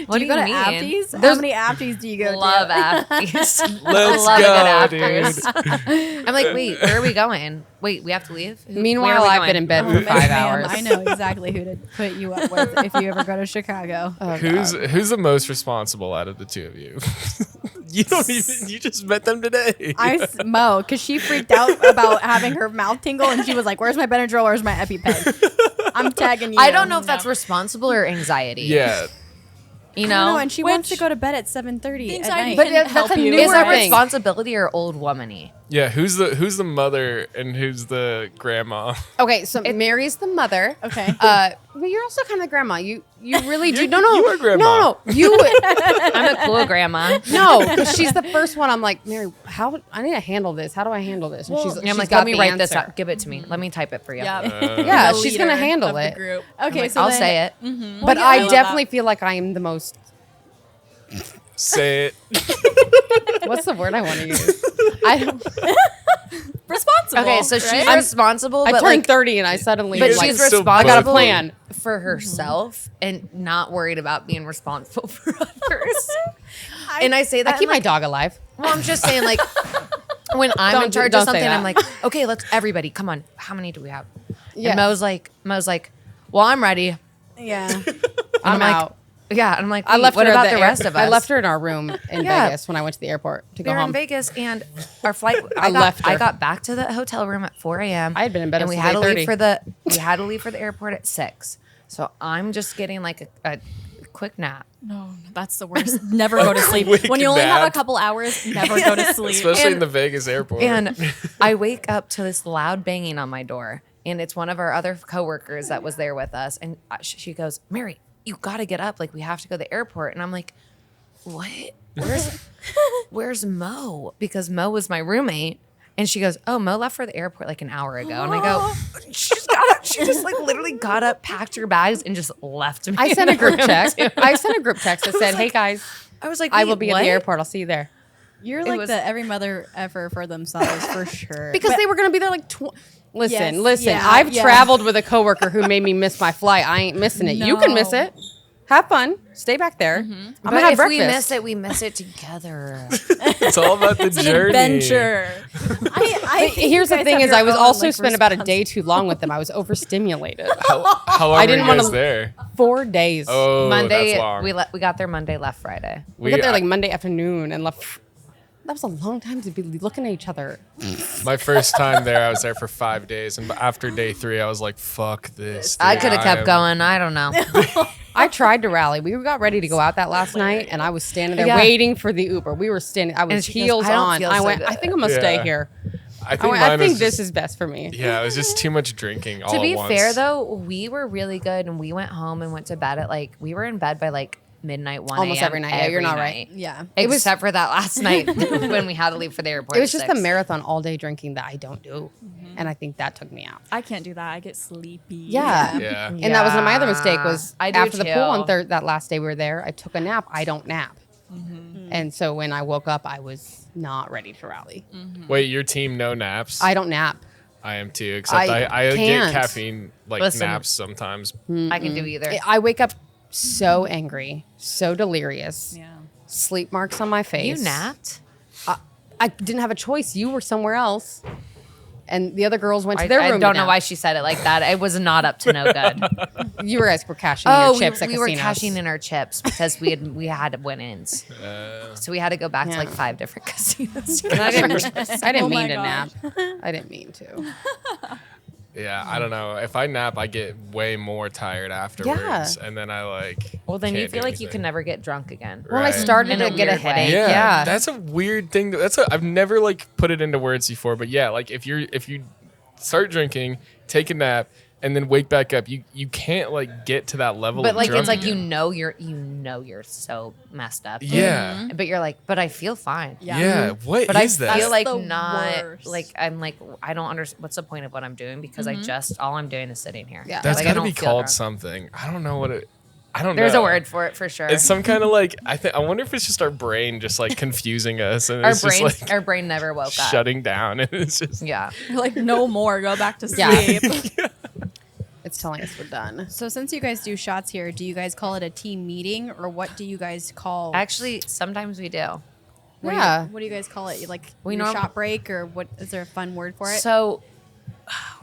What do you go to mean? Apties? How many Apties do you go Love to? Apties. Let's Love go, a good afters. I'm like, wait, where are we going? Wait, we have to leave? Where Meanwhile, are we I've going? been in bed Oh, for man, 5 hours. I know exactly who to put you up with if you ever go to Chicago. Oh, Who's God. the most responsible out of the 2 of you? You just met them today. Mo, because she freaked out about having her mouth tingle, and she was like, "Where's my Benadryl? Where's my EpiPen?" I'm tagging you. I don't know if that's responsible or anxiety. Yeah. You I don't know, know? and she wants to go to bed at 7:30 at Anxiety night. But can that's help a you. newer Is that thing. responsibility or old womany? Yeah, who's the mother and who's the grandma? Okay, so Mary's the mother. Okay. But you're also kind of the grandma. You really do. No, you are grandma. No, you. I'm a cool grandma. No, because she's the first one. I'm like, Mary, how I need to handle this. How do I handle this? And And I'm she's like, got let me the write this answer. out. Give it to me. Let me type it for you. Yeah. Yeah, The she's gonna leader handle of the it. group. Okay, Like, so I'll then, say it. But yeah, I I love definitely that. feel like I am the most. Say it. What's the word I want to use? I don't. Responsible. Okay, so she's right? responsible, I but turned like, 30 and I suddenly. but like, she's so responsible. I got a plan. For herself and not worried about being responsible for others. And I say that I keep in, my like, dog alive. well, I'm just saying, like, when I'm Don't in charge don't of say something, that. I'm like, okay, let's everybody, come on. How many do we have? Yeah. And Mo's like, well, I'm ready. yeah. I'm like, out. Yeah, and I'm like, I left what her at about the rest of us? I left her in our room in Yeah. Vegas when I went to the airport to We go were in home. Vegas, and our flight. I left her. I got back to the hotel room at 4 a.m. I had been in bed and we since had to 8:30. leave for the airport at 6. So I'm just getting like a quick nap. No, that's the worst. Never go to sleep. Quick When you only have a nap. couple hours, never go to sleep. Especially in the Vegas airport. And I wake up to this loud banging on my door, and it's one of our other coworkers that was there with us, and she goes, "Mary, you got to get up. Like, we have to go to the airport." And I'm like, "What? Where's Mo?" Because Mo was my roommate. And she goes, "Oh, Mo left for the airport like an hour ago." And I go, she just like literally got up, packed her bags, and just left me. I sent a in the group room, text. too. I sent a group text that said, "Hey guys, I was like, I will "Wait, be at what?" the airport. I'll see you there." You're like was- the every mother ever for themselves for sure. Because they were gonna be there like. Listen, Yes, yeah, I've yeah. traveled with a coworker who made me miss my flight. I ain't missing it. You can miss No. it. Have fun. Stay back there. I'm But gonna have if breakfast. we miss it together. it's all about the It's an journey. adventure. I think Here's you the guys thing: have is I your was own, also like, spent about a day too long with them. I was overstimulated. How long I didn't were you guys wanna- there? 4 days. Oh, Monday, that's long. we got there Monday, left Friday. we got there like Monday afternoon and left. That was a long time to be looking at each other. My first time there, I was there for 5 days, and after day 3, I was like, "Fuck this." I dude. could have kept am- going. I don't know. I tried to rally. We got ready to go out that last night, and I was standing there Yeah. waiting for the Uber. We were standing. I And was she goes, heels "I don't on. feel I so went. good." I think I'm gonna stay Yeah. here. I think, I mine think was this just- is best for me. Yeah, it was just too much drinking all To at be once. fair, though, we were really good, and we went home and went to bed at like we were in bed by like midnight, 1 Almost a.m. every night. Yeah, you're not right. Yeah. It was- Except for that last night when we had to leave for the airport. It was at just 6. a marathon all day drinking that I don't do, and I think that took me out. I can't do that. I get sleepy. Yeah. Yeah. And that was my other mistake was I do after the pool on too. that last day we were there, I took a nap. I don't nap. And so when I woke up, I was not ready to rally. Wait, your team no naps? I don't nap. I am too, except I I get can't. caffeine like Listen. naps sometimes. I can do either. I wake up so angry, so delirious, Yeah. sleep marks on my face. You napped? I didn't have a choice. You were somewhere else. And the other girls went to their I room. don't to know nap. why she said it like that. It was not up to no good. You guys were cashing in your chips at we were casinos. cashing in our chips because we had win-ins. So we had to go back to like 5 different casinos. And I didn't Oh my mean to gosh. nap. I didn't mean to. Yeah, I don't know. If I nap, I get way more tired afterwards, and then I like. Well, then you can't feel do like you can anything. never get drunk again. When I Right. started In a to get a weird way. headache, Yeah, that's a weird thing. I've never like put it into words before, but yeah, like if you start drinking, take a nap, and then wake back up, you can't like get to that level. But of like drunk it's like again. you're so messed up. Yeah. But you're like, but I feel fine. Yeah. What But I is that? feel like the not worst. like I'm like I don't understand what's the point of what I'm doing because I just all I'm doing is sitting here. Yeah. That's Like, I got to be don't feel called drunk. something. I don't know what it. I don't know. There's a word for it for sure. It's some kind of like I wonder if it's just our brain just like confusing us and it's just like our brain never woke up. shutting down and it's just Yeah. You're like, no more. Go back to sleep. Yeah. It's telling us we're done. So since you guys do shots here, do you guys call it a team meeting or what do you guys call? Actually, sometimes we do. what Yeah. do you guys call it? Like We your norm- shot break or what? Is there a fun word for it? So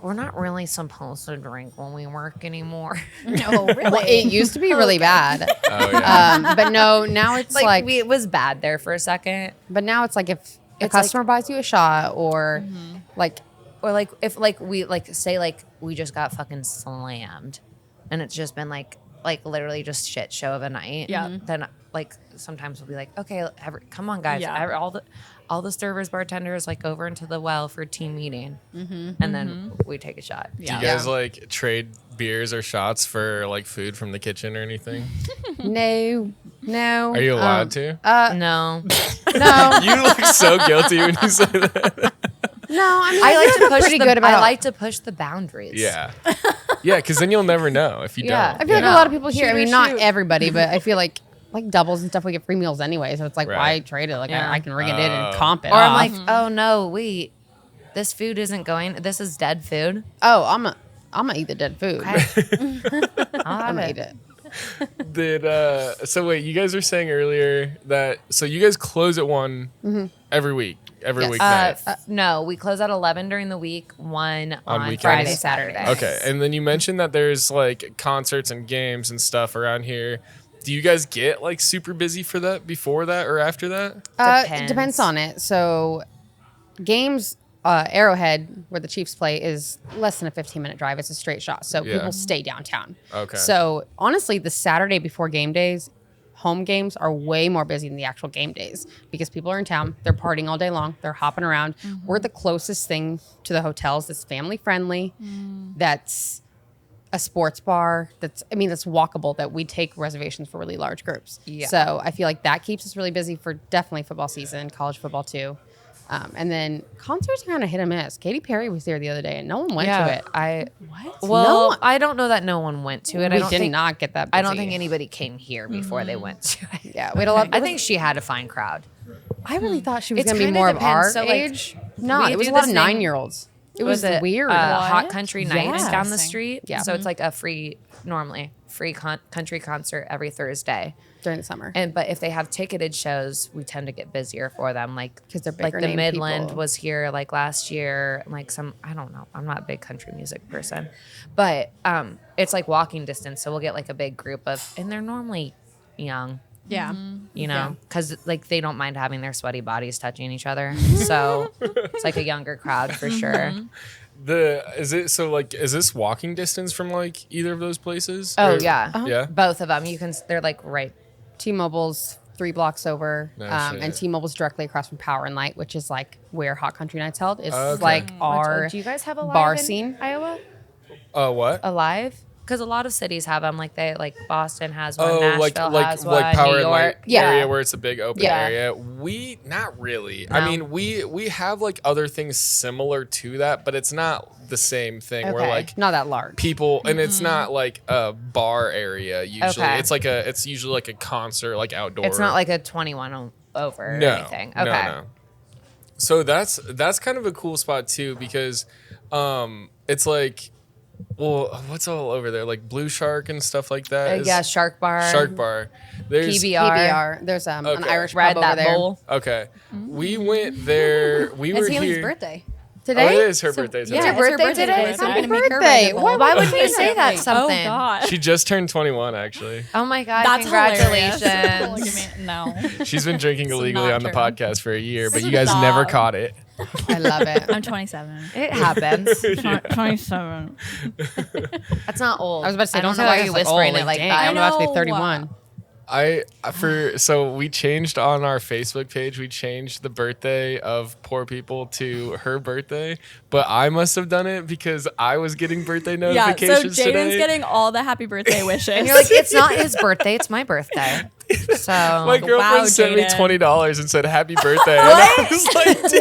we're not really supposed to drink when we work anymore. no, really. Well, it used to be really bad. oh yeah. But no, now it's like, it was bad there for a second. but now it's like if a It's like- customer buys you a shot or like, Or like if like we like say like we just got fucking slammed and it's just been like like literally just shit show of a night, then like sometimes we'll be like, okay, come on guys, all the servers, bartenders, like over into the well for team meeting, and then we take a shot. Do you guys like trade beers or shots for like food from the kitchen or anything? No. Are you allowed to? No. No. You look so guilty when you say that. No, I mean, I like to push pretty good about. I like to push the boundaries. Yeah. Yeah, because then you'll never know if you Yeah. don't. I feel like a lot of people here. I Shoot or mean, not shoot. everybody, but I feel like doubles and stuff, we get free meals anyway. So it's like, Right. why trade it? Like I can ring it in and comp it. Or I'm off. like, oh no, wait, this food isn't going. This is dead food. oh, I'm gonna eat the dead food. I'll I'm have gonna eat it. it. So wait, you guys were saying earlier that so you guys close at 1 every week, every Yes. weeknight. No, we close at 11 during the week, 1 on weekends? Friday, Saturday. Okay, and then you mentioned that there's like concerts and games and stuff around here. Do you guys get like super busy for that before that or after that? It depends on it. So games, Arrowhead, where the Chiefs play, is less than a 15-minute drive. It's a straight shot. So Yeah. people stay downtown. Okay. So honestly, the Saturday before game days, home games are way more busy than the actual game days because people are in town. They're partying all day long. They're hopping around. We're the closest thing to the hotels that's family friendly. That's a sports bar. That's walkable, that we take reservations for really large groups. Yeah. So I feel like that keeps us really busy for definitely football season, college football too. And then concerts are kind of hit or miss. Katy Perry was there the other day and no one went to it. Well, No one- I don't know that no one went to it. We I don't did think, not get that busy. I don't think anybody came here before they went to it. Yeah, we had a lot. I think she had a fine crowd. I really thought she was It's going to be kinda more of our depends. So, like, age. No, we it was do a lot this of thing- 9-year-olds. It was it weird. Hot Country Nights Yes. down the street. Yeah. So it's like a free country concert every Thursday. During the summer. But if they have ticketed shows, we tend to get busier for them. Like 'Cause they're like bigger the name Midland people. was here like last year. Like I don't know. I'm not a big country music person, but it's like walking distance. So we'll get like a big group and they're normally young. Yeah. You know, because like they don't mind having their sweaty bodies touching each other. So it's like a younger crowd for sure. Is this walking distance from like either of those places? Oh Or- yeah, Yeah. both of them. They're like right. T-Mobile's 3 blocks over, No and shit. T-Mobile's directly across from Power and Light, which is like where Hot Country Nights held. It's Okay. like our Do you guys have a live bar in scene. Iowa? What? Alive? Because a lot of cities have them. Like Boston has one, Oh, Nashville has one, like Power New and Light York. area where it's a big open Yeah. area. We not really. I No. mean, we have like other things similar to that, but it's not the same thing. Where Okay. like Not that large. people, and it's not like a bar area usually. Okay. It's usually like a concert, like outdoor. It's not like a 21 over no, or anything. Okay. No. So that's kind of a cool spot too because it's like, well, what's all over there? Like Blue Shark and stuff like that. is- Yeah, Shark Bar. Shark Bar. There's PBR. There's an Okay. Irish Red pub over that there. bowl. Okay. We went there. We were It's Haley's here. birthday. Today? Oh, it is her birthday today. Yeah, your it's her birthday today? So I'm Happy gonna make her birthday. red bowl. Why Why would you say that Oh, something? Oh God. She just turned 21, actually. Oh my God, That's hilarious. congratulations. Look at me. No. She's been drinking illegally not on the true. podcast for a year, but you guys never Stop. caught it. I love it. I'm 27. It happens. 27. That's not old. I was about to say, I don't don't know why say you're like, whispering oh, it like dang, that. I'm about to be know. 31. So we changed on our Facebook page. We changed the birthday of poor people to her birthday, but I must have done it because I was getting birthday Yeah, so notifications Jaden's today. getting all the happy birthday wishes. And you're like, it's not his birthday, it's my birthday. So My girlfriend sent me Jaden. $20 and said happy birthday. And I was like, dude.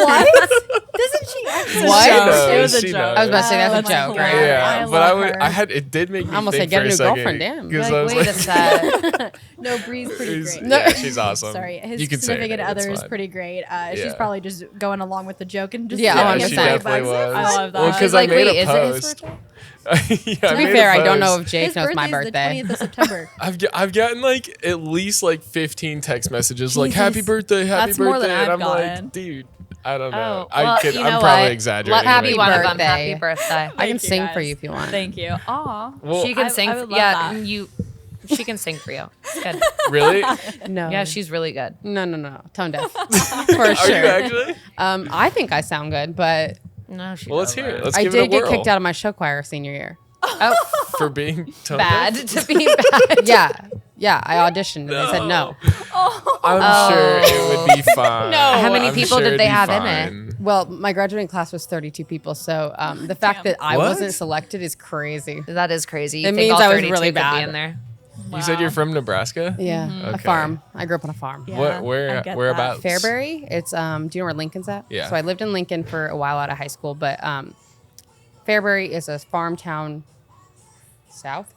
Doesn't she actually? What? She It knows, was a she joke. knows. I was about to say that's a That's joke, right? hilarious. Yeah, I but I love would. her. I had. It did make me I almost think said, get for a new second, girlfriend, damn. because like, I was wait a like, sec. No, Bree's pretty great. Yeah, she's awesome. Sorry, his You can say her significant name, it's other is fine. pretty great. She's Yeah. probably just going along with the joke and just Yeah, Yeah, giving she him definitely $5. was. I love that. Well, She's because like, I made wait, a is it his post. birthday? Yeah, To I be made fair, a I don't know post. if Jake His knows my birthday is the birthday. 20th of September. I've gotten like at least like 15 text messages like happy birthday, happy That's birthday, more than and I've I'm gotten. like, dude, I don't know. Oh, well, you know I'm probably what? exaggerating. Happy but- one of them. birthday. Happy birthday. I can Thank you, sing for guys. you if you want. Thank you. Aw. Well, She can I sing. would love Yeah, that. she can sing for you. It's good. really? No. Yeah, she's really good. No. Tone deaf. For Are sure. you actually? I think I sound good, but No, she Well, let's hear it. doesn't. Let's I give it a did get whirl. kicked out of my show choir senior year. Oh, for being tone Bad deaf? to be bad. yeah. I auditioned and they said no. I'm sure it would be fine. How many I'm people sure did they it'd be have in fine. Well, my graduating class was 32 people, so the fact that I What? wasn't selected is crazy. That is crazy. You It think means all I was 32 really could be bad. in there? You said you're from Nebraska? Yeah, a Okay. farm. I grew up on a farm. Yeah, What? I Where? get Whereabouts? Fairbury. It's do you know where Lincoln's at? Yeah. So I lived in Lincoln for a while out of high school, but Fairbury is a farm town south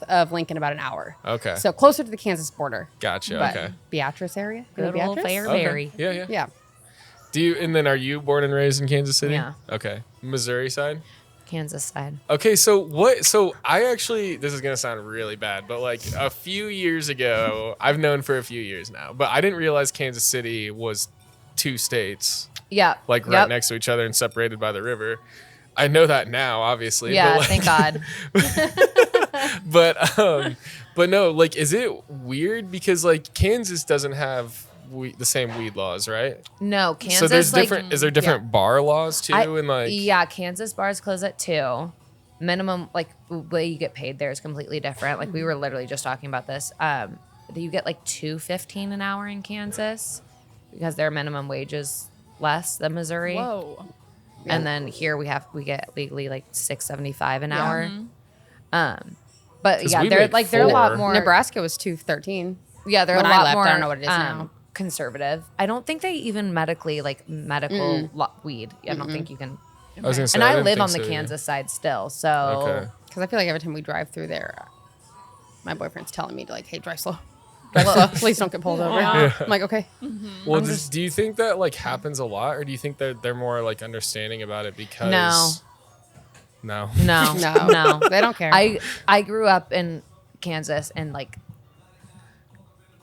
of Lincoln, about an hour. Okay. So closer to the Kansas border. Gotcha. But okay. Beatrice area. You know Good old Beatrice? Fairbury. Yeah, yeah. Yeah. Do you? And then, are you born and raised in Kansas City? Yeah. Okay. Missouri side. Kansas side. Okay, so what? So I actually, this is gonna sound really bad, but like a few years ago, I've known for a few years now, but I didn't realize Kansas City was 2 states, Yeah. like right next to each other and separated by the river. I know that now, obviously. Yeah, but like, thank God. but no, like, is it weird because like Kansas doesn't have the same weed laws, right? No, Kansas. So there's like, different. Is there different bar laws too? And like, yeah, Kansas bars close at 2. Minimum, like, the way you get paid there is completely different. Like, we were literally just talking about this. You get like $2.15 an hour in Kansas because their minimum wage is less than Missouri. Whoa. And then here we get legally like $6.75 an hour. But 'Cause yeah, we they're make they're a lot 4. more. Nebraska was 213. Yeah, they're When a I lot left, more. I don't know what it is now. Conservative. I don't think they even medical weed. I don't think you can. I was gonna say, And I didn't live think on the so, yeah. Kansas side still, so Okay. Because I feel like every time we drive through there, my boyfriend's telling me to like, hey, drive slow. Drive slow. Please don't get pulled over. I'm like, okay. Well, do you think that like happens a lot, or do you think that they're more like understanding about it because? No. no, They don't care. I grew up in Kansas and like,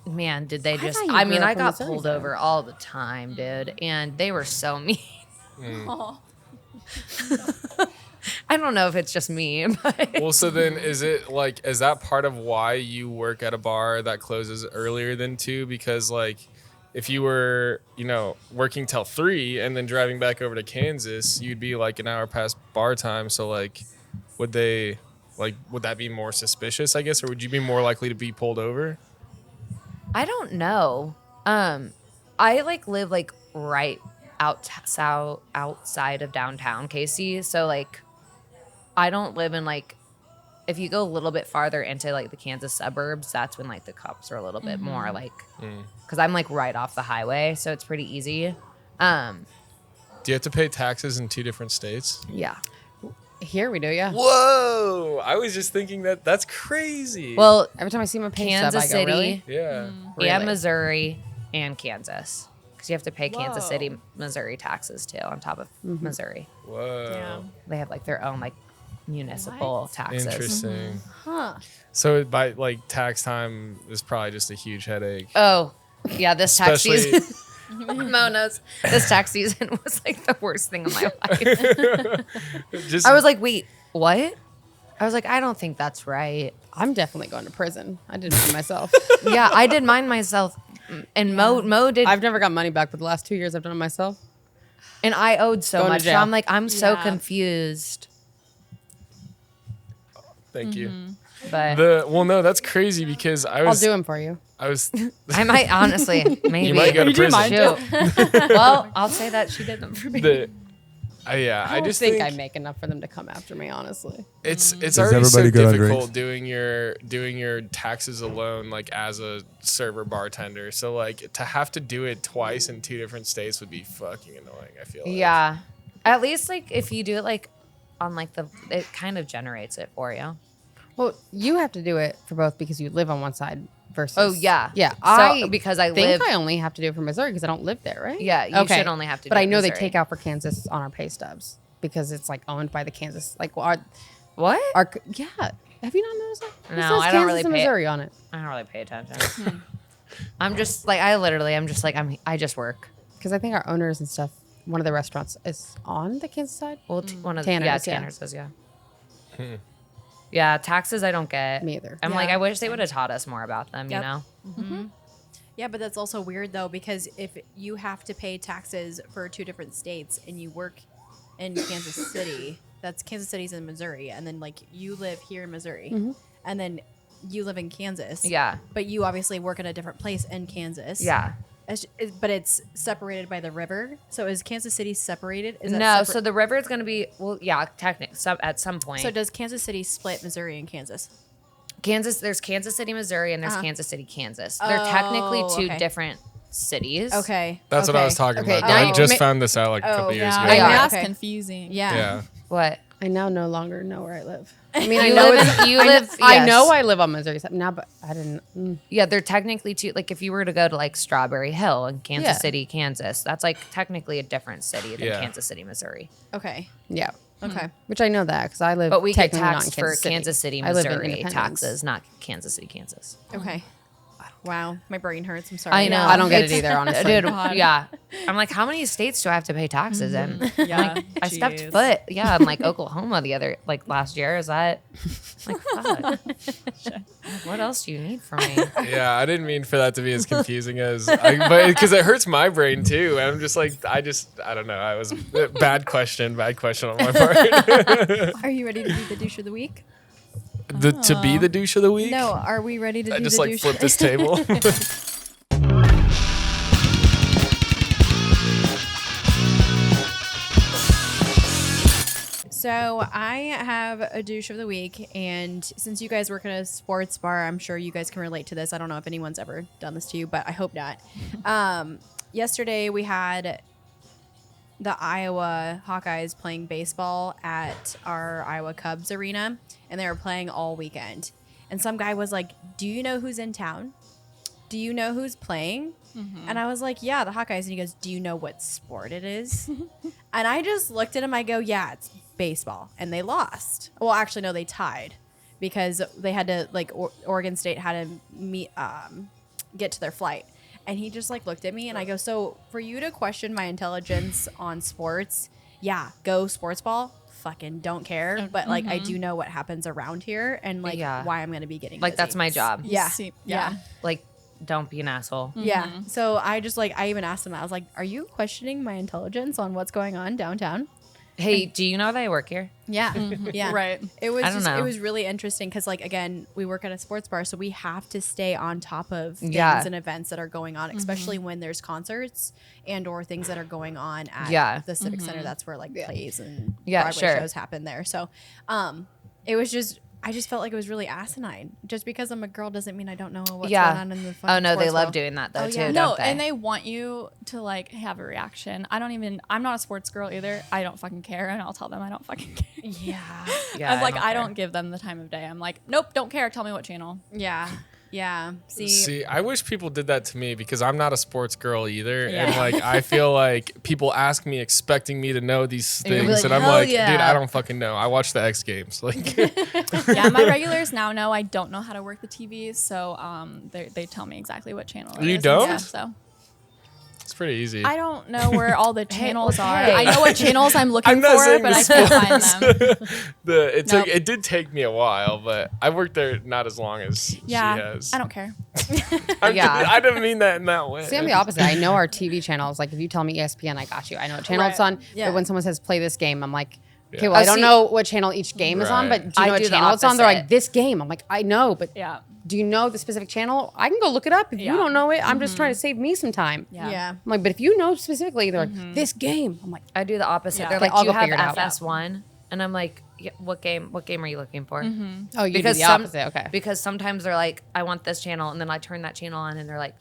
man, did they just? thought you I grew mean, up I in got Missouri, pulled though. over all the time, dude, and they were so mean. I don't know if it's just me, but Well, so then is that part of why you work at a bar that closes earlier than 2? Because like, if you were, working till 3 and then driving back over to Kansas, you'd be like an hour past bar time. So like, would that be more suspicious, I guess, or would you be more likely to be pulled over? I don't know. I like live like right outside of downtown KC, so like I don't live in like, if you go a little bit farther into like the Kansas suburbs, that's when like the cops are a little bit more like, because I'm like right off the highway, so it's pretty easy. Do you have to pay taxes in 2 different states? Yeah. Here we do, yeah. Whoa! I was just thinking that's crazy. Well, Every time I see my pay Kansas stub, I go, City really? yeah. and Really? Missouri and Kansas, because you have to pay Kansas Whoa. City, Missouri taxes too on top of Missouri. Whoa. Damn. They have like their own like municipal taxes. Interesting. Huh. So by like tax time is probably just a huge headache. Oh, yeah, this tax Especially- season. Mo knows. This tax season was like the worst thing of my life. Just I was like, wait, what? I was like, I don't think that's right. I'm definitely going to prison. I did it myself. Yeah, I did mine myself. And Mo did. I've never got money back, but the last 2 years I've done it myself. and I owed so Going to much. So jail. I'm like, I'm so Yeah. confused. thank you. But No, that's crazy because I'll do them for you. I was I might honestly, maybe. you might go to You do prison. mine. Shoot. Well, I'll say that she did them for me. I I don't just think think I make enough for them to come after me, honestly. it's Is already so everybody good on difficult drinks? doing your taxes alone, like as a server bartender. So like to have to do it twice in 2 different states would be fucking annoying. I feel like. Yeah. At least like if you do it like on like it kind of generates it for you. Well, you have to do it for both because you live on one side versus. Oh, yeah. Yeah. Because I think live. I only have to do it for Missouri because I don't live there, right? Yeah, you should only have to But do I it know they Missouri. take out for Kansas on our pay stubs because it's like owned by the Kansas. Like What? our yeah. Have you not noticed that? It No, says I don't Kansas really and pay- Missouri on it I don't really pay attention. I'm just like, I just work. because I think our owners and stuff. One of the restaurants is on the Kansas side. Well, one of the Tanner's, yeah. Tanner's is, yeah. Yeah, taxes I don't get. Me either. I'm Yeah. like, I wish they would have taught us more about them, Yep. you know? Yeah, but that's also weird though because if you have to pay taxes for 2 different states and you work in Kansas City, that's Kansas City's in Missouri, and then like you live here in Missouri, Mm-hmm. and then you live in Kansas. Yeah. But you obviously work in a different place in Kansas. Yeah. But it's separated by the river. So is Kansas City separated? Is that No, separate? so the river is going to be, well, yeah, technically, at some point. So does Kansas City split Missouri and Kansas? There's Kansas City, Missouri, and there's Kansas City, Kansas. They're technically two different cities. Okay. That's what I was talking Okay, about. now I you just ma- found this out like a couple years Yeah, ago. Yeah. that's Okay. confusing. Yeah. Yeah. What? I now no longer know where I live. I mean, I You know live it's, in- you I, live- I yes. know I live on Missouri side now, but I didn't. Yeah, they're technically two. Like, if you were to go to like Strawberry Hill in Kansas Yeah. City, Kansas, that's like technically a different city than Yeah. Kansas City, Missouri. Okay. Yeah. Okay. Which I know that because I live. But we get technically not in taxed for City. Kansas City, I live in Missouri Independence. taxes, not Kansas City, Kansas. Okay. Wow. My brain hurts. I'm sorry. I know. I don't get it It's- either, honestly. Dude, God. yeah. I'm like, how many states do I have to pay taxes in? Yeah. I stepped Jeez. foot. Yeah, in like Oklahoma last year. Is that like fuck? What else do you need from me? Yeah, I didn't mean for that to be as confusing as, but because it hurts my brain too. And I'm just like, I don't know. I was bad question on my part. Are you ready to do the douche of the week? To be the douche of the week. No. Are we ready to I do just the like douche? flipped this table. So I have a douche of the week, and since you guys work at a sports bar, I'm sure you guys can relate to this. I don't know if anyone's ever done this to you, but I hope not. Yesterday we had the Iowa Hawkeyes playing baseball at our Iowa Cubs arena, and they were playing all weekend. And some guy was like, "Do you know who's in town? Do you know who's playing?" And I was like, "Yeah, the Hawkeyes." And he goes, "Do you know what sport it is?" And I just looked at him. I go, "Yeah, it's baseball." And they lost. Well, actually, no, they tied because they had to, like, Oregon State had to get to their flight. And he just like looked at me and I go, "So for you to question my intelligence on sports, yeah, go sports ball. Fucking don't care. But like, I do know what happens around here and like Yeah. why I'm going to be getting Like, busy." that's my job. Yeah. Yeah. Like, don't be an asshole. Yeah. So I just like, I even asked him, I was like, "Are you questioning my intelligence on what's going on downtown?" Hey, do you know that I work here? Yeah. Yeah. Right. It was I don't just, know. it was really interesting because, like, again, we work at a sports bar, so we have to stay on top of things Yeah. and events that are going on, especially when there's concerts and or things that are going on at Yeah. the Civic Center. That's where like plays and Yeah, Broadway sure. shows happen there. So, it was just. I just felt like it was really asinine. Just because I'm a girl doesn't mean I don't know what's Yeah. going on in the fucking Oh no, they sports love world. doing that though Oh, too. yeah. No, don't they? and they want you to like have a reaction. I'm not a sports girl either. I don't fucking care, and I'll tell them I don't fucking care. Yeah. Yeah, I'm like, I care. don't give them the time of day. I'm like, nope, don't care. Tell me what channel. Yeah. Yeah. See, I wish people did that to me because I'm not a sports girl either. Yeah. And like, I feel like people ask me expecting me to know these And you'll be things. like, And I'm "Hell like, yeah." dude, I don't fucking know. I watch the X Games. Like, Yeah, my regulars now know I don't know how to work the TVs, so they tell me exactly what channel it You is and don't? stuff, so it's pretty easy. I don't know where all the channels are. okay. I know what channels I'm looking I'm not for, saying but the I can't find them. Nope. It did take me a while, but I worked there not as long as Yeah, she has. I don't care. Yeah. I didn't mean that in that way. See, I'm the opposite. I know our TV channels. Like, if you tell me ESPN, I got you. I know what channel it's Right. on. Yeah. But when someone says play this game, I'm like, okay, Yeah. well, I Oh, don't see- know what channel each game is on, Right. but do you I know what do the channel it's on? They're like, opposite. this game. I'm like, I know, but Yeah. do you know the specific channel? I can go look it up. If Yeah. you don't know it, I'm just trying to save me some time. Yeah. Yeah. I'm like, but if you know specifically, they're like, this game. I'm like, I do the opposite. Yeah. They're Okay, like, I'll do you go have figure it out. FS1? And I'm like, yeah, what game are you looking for? oh, you do the some- opposite. Okay. Because sometimes they're like, I want this channel, and then I turn that channel on, and they're like,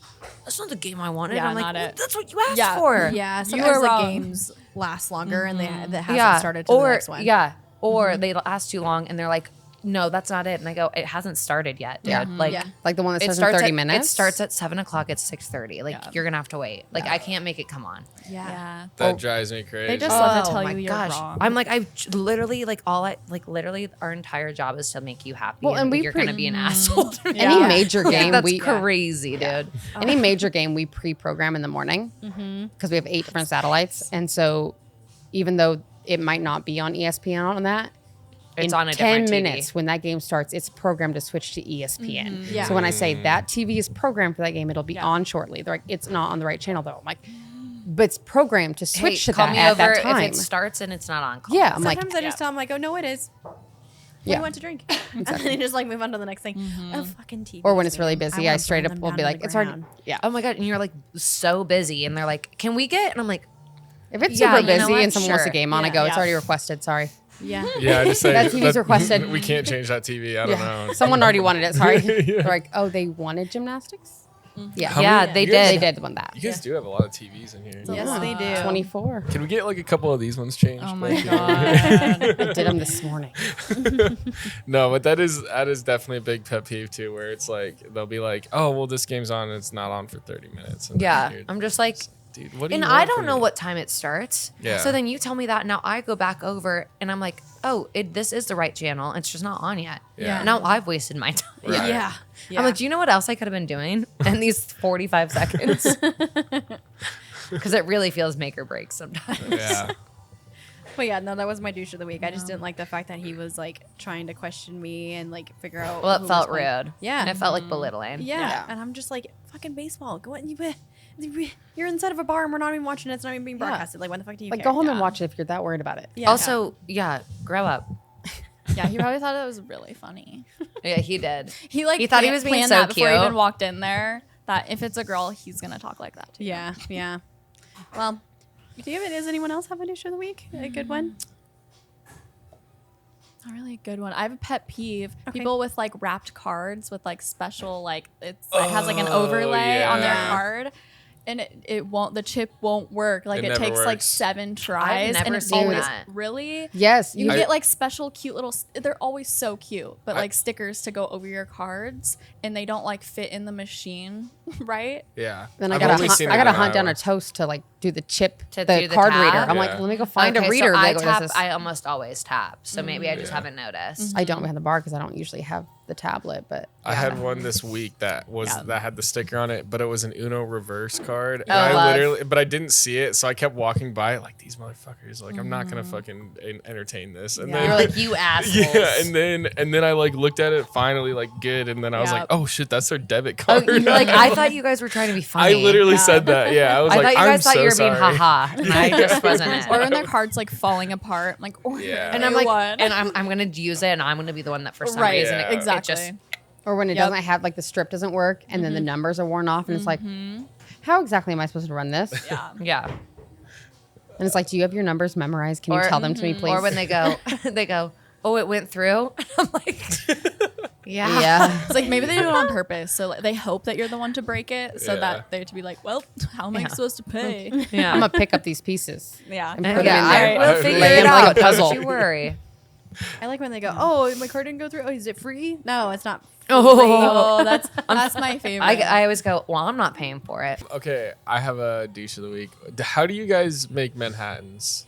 that's not the game I wanted. Yeah, I'm like, not well, it. that's what you asked Yeah. for. Yeah. You Sometimes are the wrong. games last longer and they that hasn't Yeah. started to or, the next one. Yeah. Or they last too long, and they're like, no, that's not it. And I go, it hasn't started yet, dude. Yeah. Like, Yeah. Like the one that it starts in 30 at, minutes. It starts at 7:00. It's 6:30. Like, Yeah. you're gonna have to wait. Like, I can't make it come on. Yeah. That drives me crazy. They just love to Oh tell my you you're gosh. wrong. I'm like, literally our entire job is to make you happy. Well, and we you're gonna be an asshole. to me. Any major game, That's we crazy, dude. any major game we pre-program in the morning because we have 8 different satellites, and so even though it might not be on ESPN on that, It's in on a 10 different TV. minutes when that game starts, it's programmed to switch to ESPN. Yeah. So when I say that TV is programmed for that game, it'll be Yeah. on shortly. They're like, it's not on the right channel though. I'm like, but it's programmed to switch to call that me at over that time. if it starts and it's not on. Call Yeah, me. I'm like, Sometimes I just tell him like, oh no, it is. What do Yeah. you want to drink? And then they just like move on to the next thing. Oh, fucking TV. or when it's really busy, I straight up will be like, it's already. Yeah. Oh my god, and you're like so busy, and they're like, "Can we get?" And I'm like, If it's Yeah, super you know busy what? and someone wants a Sure. game on, I Yeah. go, it's Yeah. already requested. Sorry. Yeah. Yeah, I just say That TV's requested. We can't change that TV. I don't know. Someone already wanted it. Sorry. They're like, oh, they wanted gymnastics? Yeah. How "Yeah, many- they you guys- They did." did want that. You guys do have a lot of TVs in here. Yes, they do. 24. Can we get like a couple of these ones changed? Oh my please? god. I did them this morning. No, but that is definitely a big pet peeve too, where it's like they'll be like, "Oh, well, this game's on and it's not on for 30 minutes." And Yeah, you're- I'm just like, dude, what do and you I want don't from know me? what time it starts. Yeah. So then you tell me that. Now I go back over and I'm like, oh, this is the right channel. It's just not on yet. Yeah. Now I've wasted my time. Right. Yeah. I'm like, do you know what else I could have been doing in these 45 seconds? Because it really feels make or break sometimes. Yeah. But yeah, no, that was my douche of the week. I just didn't like the fact that he was like trying to question me and like figure out. Well, who it was felt playing. rude. Yeah. And it felt like belittling. Yeah. And I'm just like, fucking baseball. Go on, you're inside of a bar and we're not even watching it. It's not even being broadcasted. Like, when the fuck do you Like, care? go home and watch it if you're that worried about it. Yeah. Also, yeah, grow up. Yeah, he probably thought it was really funny. Yeah, he did. He like He thought he was being planned so that before he cute. even walked in there. That if it's a girl, he's gonna talk like that. Too. Yeah. Yeah. Well, does anyone else have a douche of the week? A good one? Not really a good one. I have a pet peeve. Okay. People with like wrapped cards with like special like it has like an overlay on their yeah. card. And it won't, the chip won't work. Like It it never takes like works. 7 tries. never and it's seen always that. really. Yes. You I- get like special cute little, they're always so cute, but I- like stickers to go over your cards and they don't like fit in the machine, right? Yeah. Then I I've gotta only seen it hunt in down Iowa. a toast to like do the chip To the do the card tab? reader. I'm Yeah. like, let me go find a Okay, reader. So I Like, what is tap. this? I almost always tap. So maybe I just haven't noticed. I don't behind the bar because I don't usually have the tablet, but I had one this week that had the sticker on it, but it was an Uno reverse card. And I love. but I didn't see it, so I kept walking by it like these motherfuckers. Like, I'm not gonna fucking entertain this. And You're then like, you assholes. yeah, and then I like looked at it finally like good, and then I was Yeah. like, oh shit, that's their debit Oh, card. you're like, I thought you guys were trying to be I funny. literally said that. Yeah, I was I like, thought you I'm guys thought so you were being sorry. haha. And I just wasn't it. Or when their cards like falling apart, I'm like, oh, Yeah. And I'm like, one. and I'm gonna use it, and I'm gonna be the one that for some right, reason Yeah. it exactly. just or when it Yep. doesn't have like the strip doesn't work and then the numbers are worn off and it's like, how exactly am I supposed to run this? yeah. yeah. And it's like, do you have your numbers memorized? Can you tell them to me, please? Or when they go, oh, it went through. I'm like, yeah. yeah. It's like maybe they do it on purpose. So like, they hope that you're the one to break it so Yeah. that they're to be like, well, how am I Yeah. supposed to pay? Yeah. I'm gonna pick up these pieces. yeah. And put them yeah, in there. I will Right. figure Lay it them like a out. Don't puzzle. you worry. I like when they go, oh, my card didn't go through. Oh, is it free? No, it's not. Oh, that's my favorite. I always go, well, I'm not paying for it. Okay, I have a douche of the week. How do you guys make Manhattans?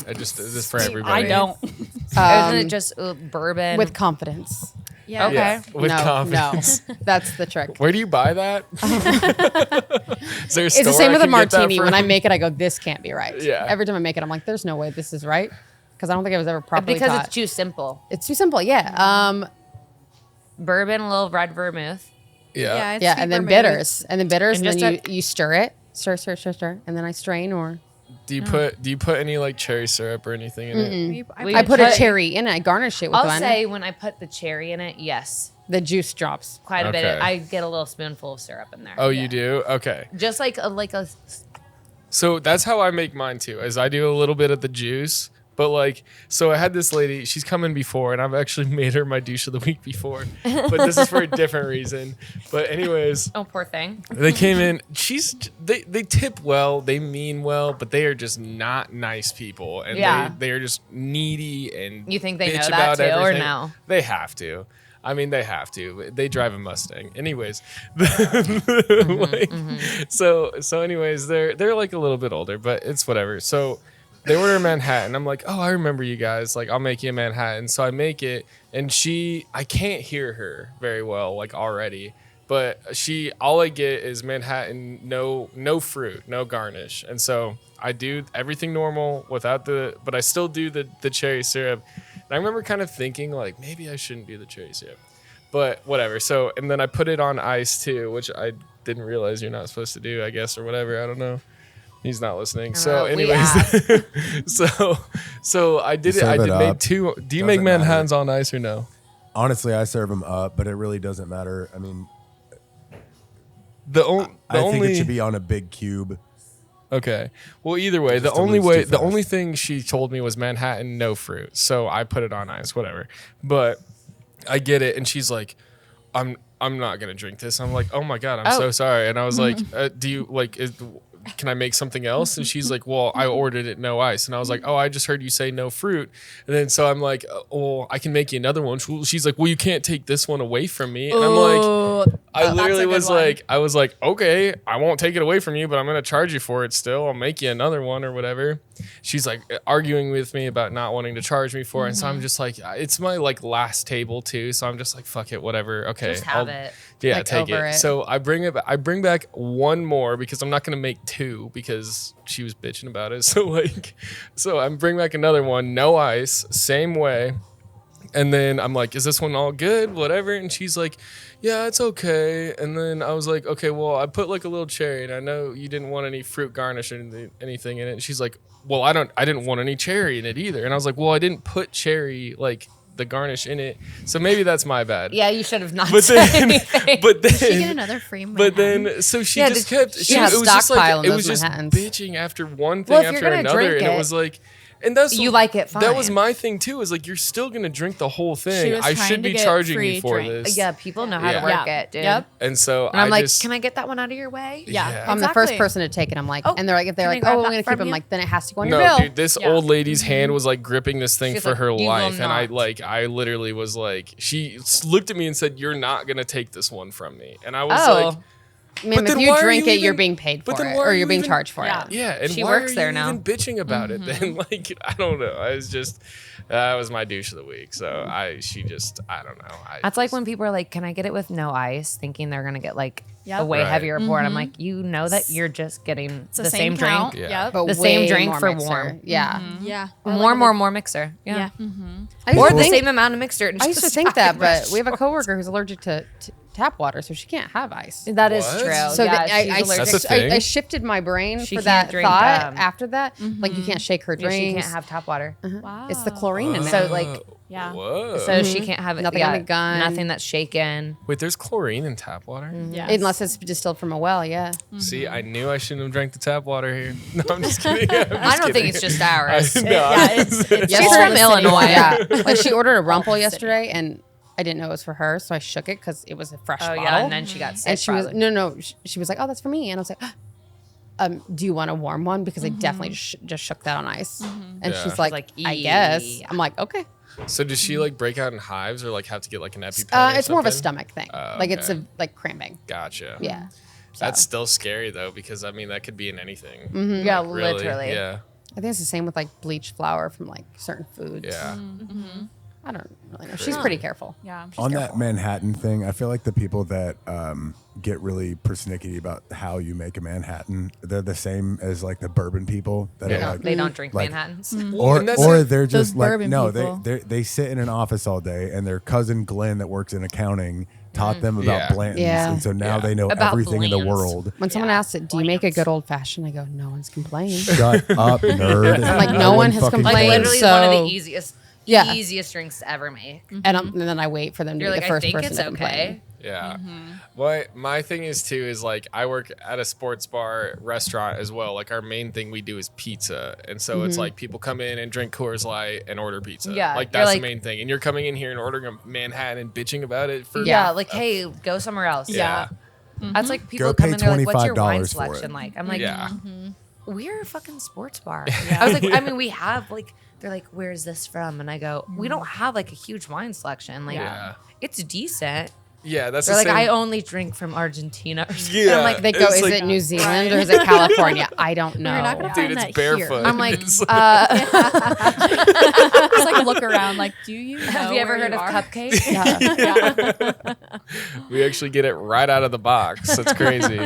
I just is this for everybody? I don't. Isn't it just bourbon? With confidence. Yeah. Okay. Yeah, with no, confidence. no, that's the trick. Where do you buy that? Is there a It's the store same I with a can get that martini. When I from? make it, I go, this can't be right. Yeah. Every time I make it, I'm like, there's no way this is right. Because I don't think I was ever properly because taught. it's too simple. It's too simple. Yeah. Bourbon, a little red vermouth. Yeah. It's Yeah. sweet And then vermouth. bitters. And then bitters. And And, then just you stir it. Stir. And then I strain or Do you put any like cherry syrup or anything in it? I put a cherry in it. I garnish it with I'll one. say when I put the cherry in it, yes, The juice drops. quite a bit. Okay. I get a little spoonful of syrup in there. Oh, you do? Okay. Just like a So that's how I make mine too. Is I do a little bit of the juice, but like, so I had this lady. She's come in before, and I've actually made her my douche of the week before. But this is for a different reason. But anyways, oh, poor thing. they came in. They tip well, they mean well, but they are just not nice people, and Yeah. they are just needy and You think they bitch know that about too, or everything. no? They have to. I mean, they have to. They drive a Mustang. Anyways, like, so anyways, they're like a little bit older, but it's whatever. So they order a Manhattan. I'm like, oh, I remember you guys. Like, I'll make you a Manhattan. So I make it, and I can't hear her very well, like already. But all I get is Manhattan, no fruit, no garnish. And so I do everything normal but I still do the cherry syrup. And I remember kind of thinking like, maybe I shouldn't do the cherry syrup, but whatever. So, and then I put it on ice too, which I didn't realize you're not supposed to do, I guess, or whatever. I don't know. He's not listening. I So, don't know, we anyways, so I did it. I serve it did made up. 2. Do you Doesn't make matter. Manhattans on ice or no? Honestly, I serve them up, but it really doesn't matter. I mean, I think it should be on a big cube. Okay. Well, either way, Just to lose too the fast. only thing she told me was Manhattan, no fruit. So I put it on ice, whatever. But I get it, and she's like, I'm not gonna drink this. I'm like, oh my god, I'm so sorry. And I was like, do you like? Can I make something else? And she's like, well, I ordered it no ice. And I was like, oh, I just heard you say no fruit. And then so I'm like, well, I can make you another one. She's like, well, you can't take this one away from me. And I'm like, I literally was like, I was like, okay, I won't take it away from you, but I'm gonna charge you for it still. I'll make you another one or whatever. She's like arguing with me about not wanting to charge me for it. And so I'm just like, it's my like last table too. So I'm just like, fuck it, whatever. Okay. Just have it. Yeah, Like, take over it. it. So I bring back one more because I'm not gonna make 2 because she was bitching about it. So I bring back another one, no ice, same way. And then I'm like, is this one all good? Whatever. And she's like, yeah, it's okay. And then I was like, okay, well, I put like a little cherry, and I know you didn't want any fruit garnish or anything in it. And she's like, well, I didn't want any cherry in it either. And I was like, well, I didn't put cherry like the garnish in it, so maybe that's my bad. Yeah, you should have not But said anything. Did she get another free But Manhattan? then, so she Yeah, just did- kept. she had It was just like stockpile it of was those just Manhattans. bitching after one thing Well, if you're after gonna another, drink and it it, was like, and that's you like it That was fine. my thing too. Is like you're still gonna drink the whole She thing. was I trying should to be get charging free you for drinks. this. Yeah, people know how Yeah. to work it, dude. Yep. And so And I'm like, just, can I get that one out of your way? Yeah. I'm the first Exactly. person to take it. I'm like, Oh, and they're like, if they're can I like, grab oh, that I'm gonna keep from them, you? like, then it has to go on your no, bill. dude, this Yeah. old lady's hand was like gripping this thing She's for like, her "You will life, and not." I literally was like, she looked at me and said, "You're not gonna take this one from me," and I was Oh. like. Ma'am, But if then you why are drink you it, you're even- being paid for but then it, why or are you're you being even- charged for Yeah. it. Yeah, and She why works are there you now. even bitching about it then? Like, I don't know. I was just that was my douche of the week. So I don't know. That's like when people are like, can I get it with no ice? Thinking they're going to get like Yep. a way Right. heavier pour. And I'm like, you know that you're just getting It's the same drink. count. Yeah. Yep. But The same way drink more for mixer. warm. Yeah. Yeah. More mixer. Yeah. Yeah. I used Or to the think- same amount of mixer. I used to think that, but we have a coworker who's allergic to tap water, so she can't have ice. That is What? true. So yeah, that she's allergic. That's a thing? I shifted my brain She for that can't drink, thought after that. Mm-hmm. Like you can't shake her Yeah, drinks. she can't have tap water. Wow. It's the chlorine in it. So like, Yeah. Whoa. so she can't have Nothing on a gun. Nothing that's shaken. Wait, there's chlorine in tap water? Yes. Unless it's distilled from a well, yeah. See, I knew I shouldn't have drank the tap water here. No, I'm just kidding. I'm just I don't think kidding. it's just ours. No, Yeah, it's She's all from the city. Illinois. Yeah. Like she ordered a rumple city. yesterday and I didn't know it was for her, so I shook it because it was a fresh Oh bottle. yeah, and then she got sick. And she was probably. she was like, "Oh, that's for me," and I was like, "Do you want a warm one?" Because I definitely just shook that on ice. And Yeah. she's like, like, "I guess." "Ee." I'm like, "Okay." So does she like break out in hives or like have to get like an EpiPen? or It's more of a something? stomach thing. Oh, Like it's okay. a like cramping. Gotcha. Yeah. That's still scary though, because I mean that could be in anything. Yeah, Like, really. literally. Yeah. I think it's the same with like bleached flour from like certain foods. Yeah. I don't really know. She's pretty careful. Yeah. On that Manhattan thing, I feel like the people that get really persnickety about how you make a Manhattan, they're the same as like the bourbon people that Yeah. are like, They don't drink like- Manhattans. or and that's or it. they're Those just like bourbon no, people. they sit in an office all day, and their cousin Glenn that works in accounting taught them about Yeah. Blantons, Yeah. and so now Yeah. they know About everything in the Blands. world. When someone asks it, "Do you make a good old fashioned?" I go, "No one's complaining." Shut up, nerd. I'm like, no one has fucking Like complained. cares. literally one of So- the easiest, Yeah. easiest drinks to ever make. And then I wait for them to You're be like, the I first think person it's to complain. okay. Yeah. My thing is too is like I work at a sports bar restaurant as well. Like our main thing we do is pizza, and so it's like people come in and drink Coors Light and order pizza. Yeah, like you're that's like- the main thing. And you're coming in here and ordering a Manhattan and bitching about it for Yeah, like hey, go somewhere else. yeah. That's like people Go come pay in, they're like, "What's your wine $25 for it." selection like?" I'm like, Yeah. "We're a fucking sports bar." I was like, "I mean, we have like." They're like, "Where's this from?" And I go, "We don't have like a huge wine selection. Like, Yeah. it's decent." Yeah, that's They're the like, same. "I only drink from Argentina." Or something. Yeah. I'm like, They go, It's "Is like- it New Zealand or is it California?" I don't know. You're not gonna Dude, find it's that barefoot. here. I'm like, It's Just like look around, like, do you know have you ever where heard of are? cupcake? we actually get it right out of the box. That's crazy.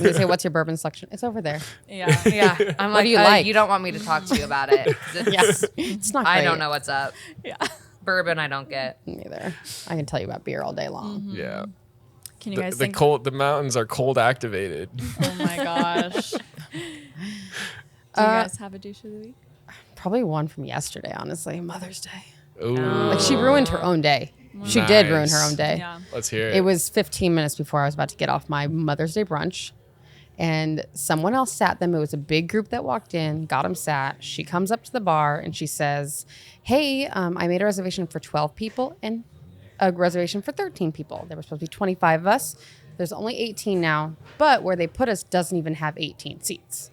They say, "What's your bourbon selection?" It's over there. Yeah. Yeah, I'm What like, do you like? You don't want me to talk to you about it. 'Cause it's- Yes, it's not. I Great. don't know what's up. Yeah. Bourbon, I don't get. Neither. I can tell you about beer all day long. Yeah. Can you guys the think? the mountains are cold activated. Oh my gosh. Do you guys have a douche of the week? Probably one from yesterday, honestly. Mother's Day. Ooh. Like she ruined her own day. She did ruin her own day. Yeah. Let's hear it. It was 15 minutes before I was about to get off my Mother's Day brunch. And someone else sat them. It was a big group that walked in, got them sat. She comes up to the bar and she says, hey, I made a reservation for 12 people and a reservation for 13 people. There were supposed to be 25 of us. There's only 18 now, but where they put us doesn't even have 18 seats.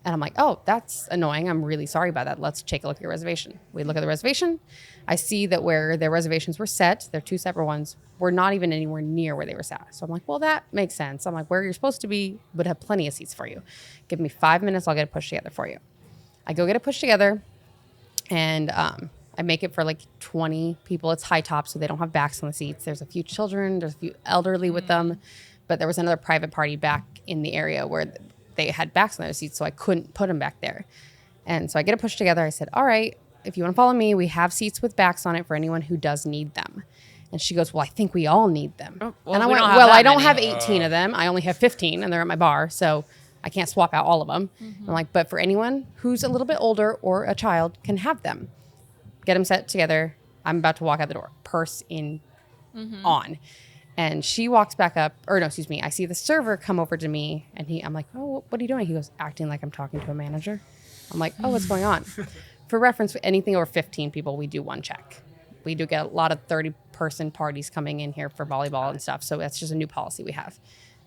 And I'm like, oh, that's annoying. I'm really sorry about that. Let's take a look at your reservation. We look at the reservation. I see that where their reservations were set, they're two separate ones, we're not even anywhere near where they were sat. So I'm like, well, that makes sense. I'm like, where you're supposed to be would have plenty of seats for you. Give me 5 minutes. I'll get it pushed together for you. I go get it pushed together and I make it for like 20 people. It's high top, so they don't have backs on the seats. There's a few children. There's a few elderly with them. But there was another private party back in the area where they had backs on their seats, so I couldn't put them back there. And so I get it pushed together. I said, all right, if you want to follow me, we have seats with backs on it for anyone who does need them. And she goes, well, I think we all need them. well, and I we went, don't have well, that I don't many. have 18 of them. I only have 15, and they're at my bar, so I can't swap out all of them. I'm like, but for anyone who's a little bit older or a child can have them. Get them set together. I'm about to walk out the door. Purse in on. And she walks back up, or no, excuse me. I see the server come over to me and I'm like, oh, what are you doing? He goes, acting like I'm talking to a manager. I'm like, oh, what's going on? For reference, anything over 15 people, we do one check. We do get a lot of 30-person parties coming in here for volleyball and stuff. So that's just a new policy we have.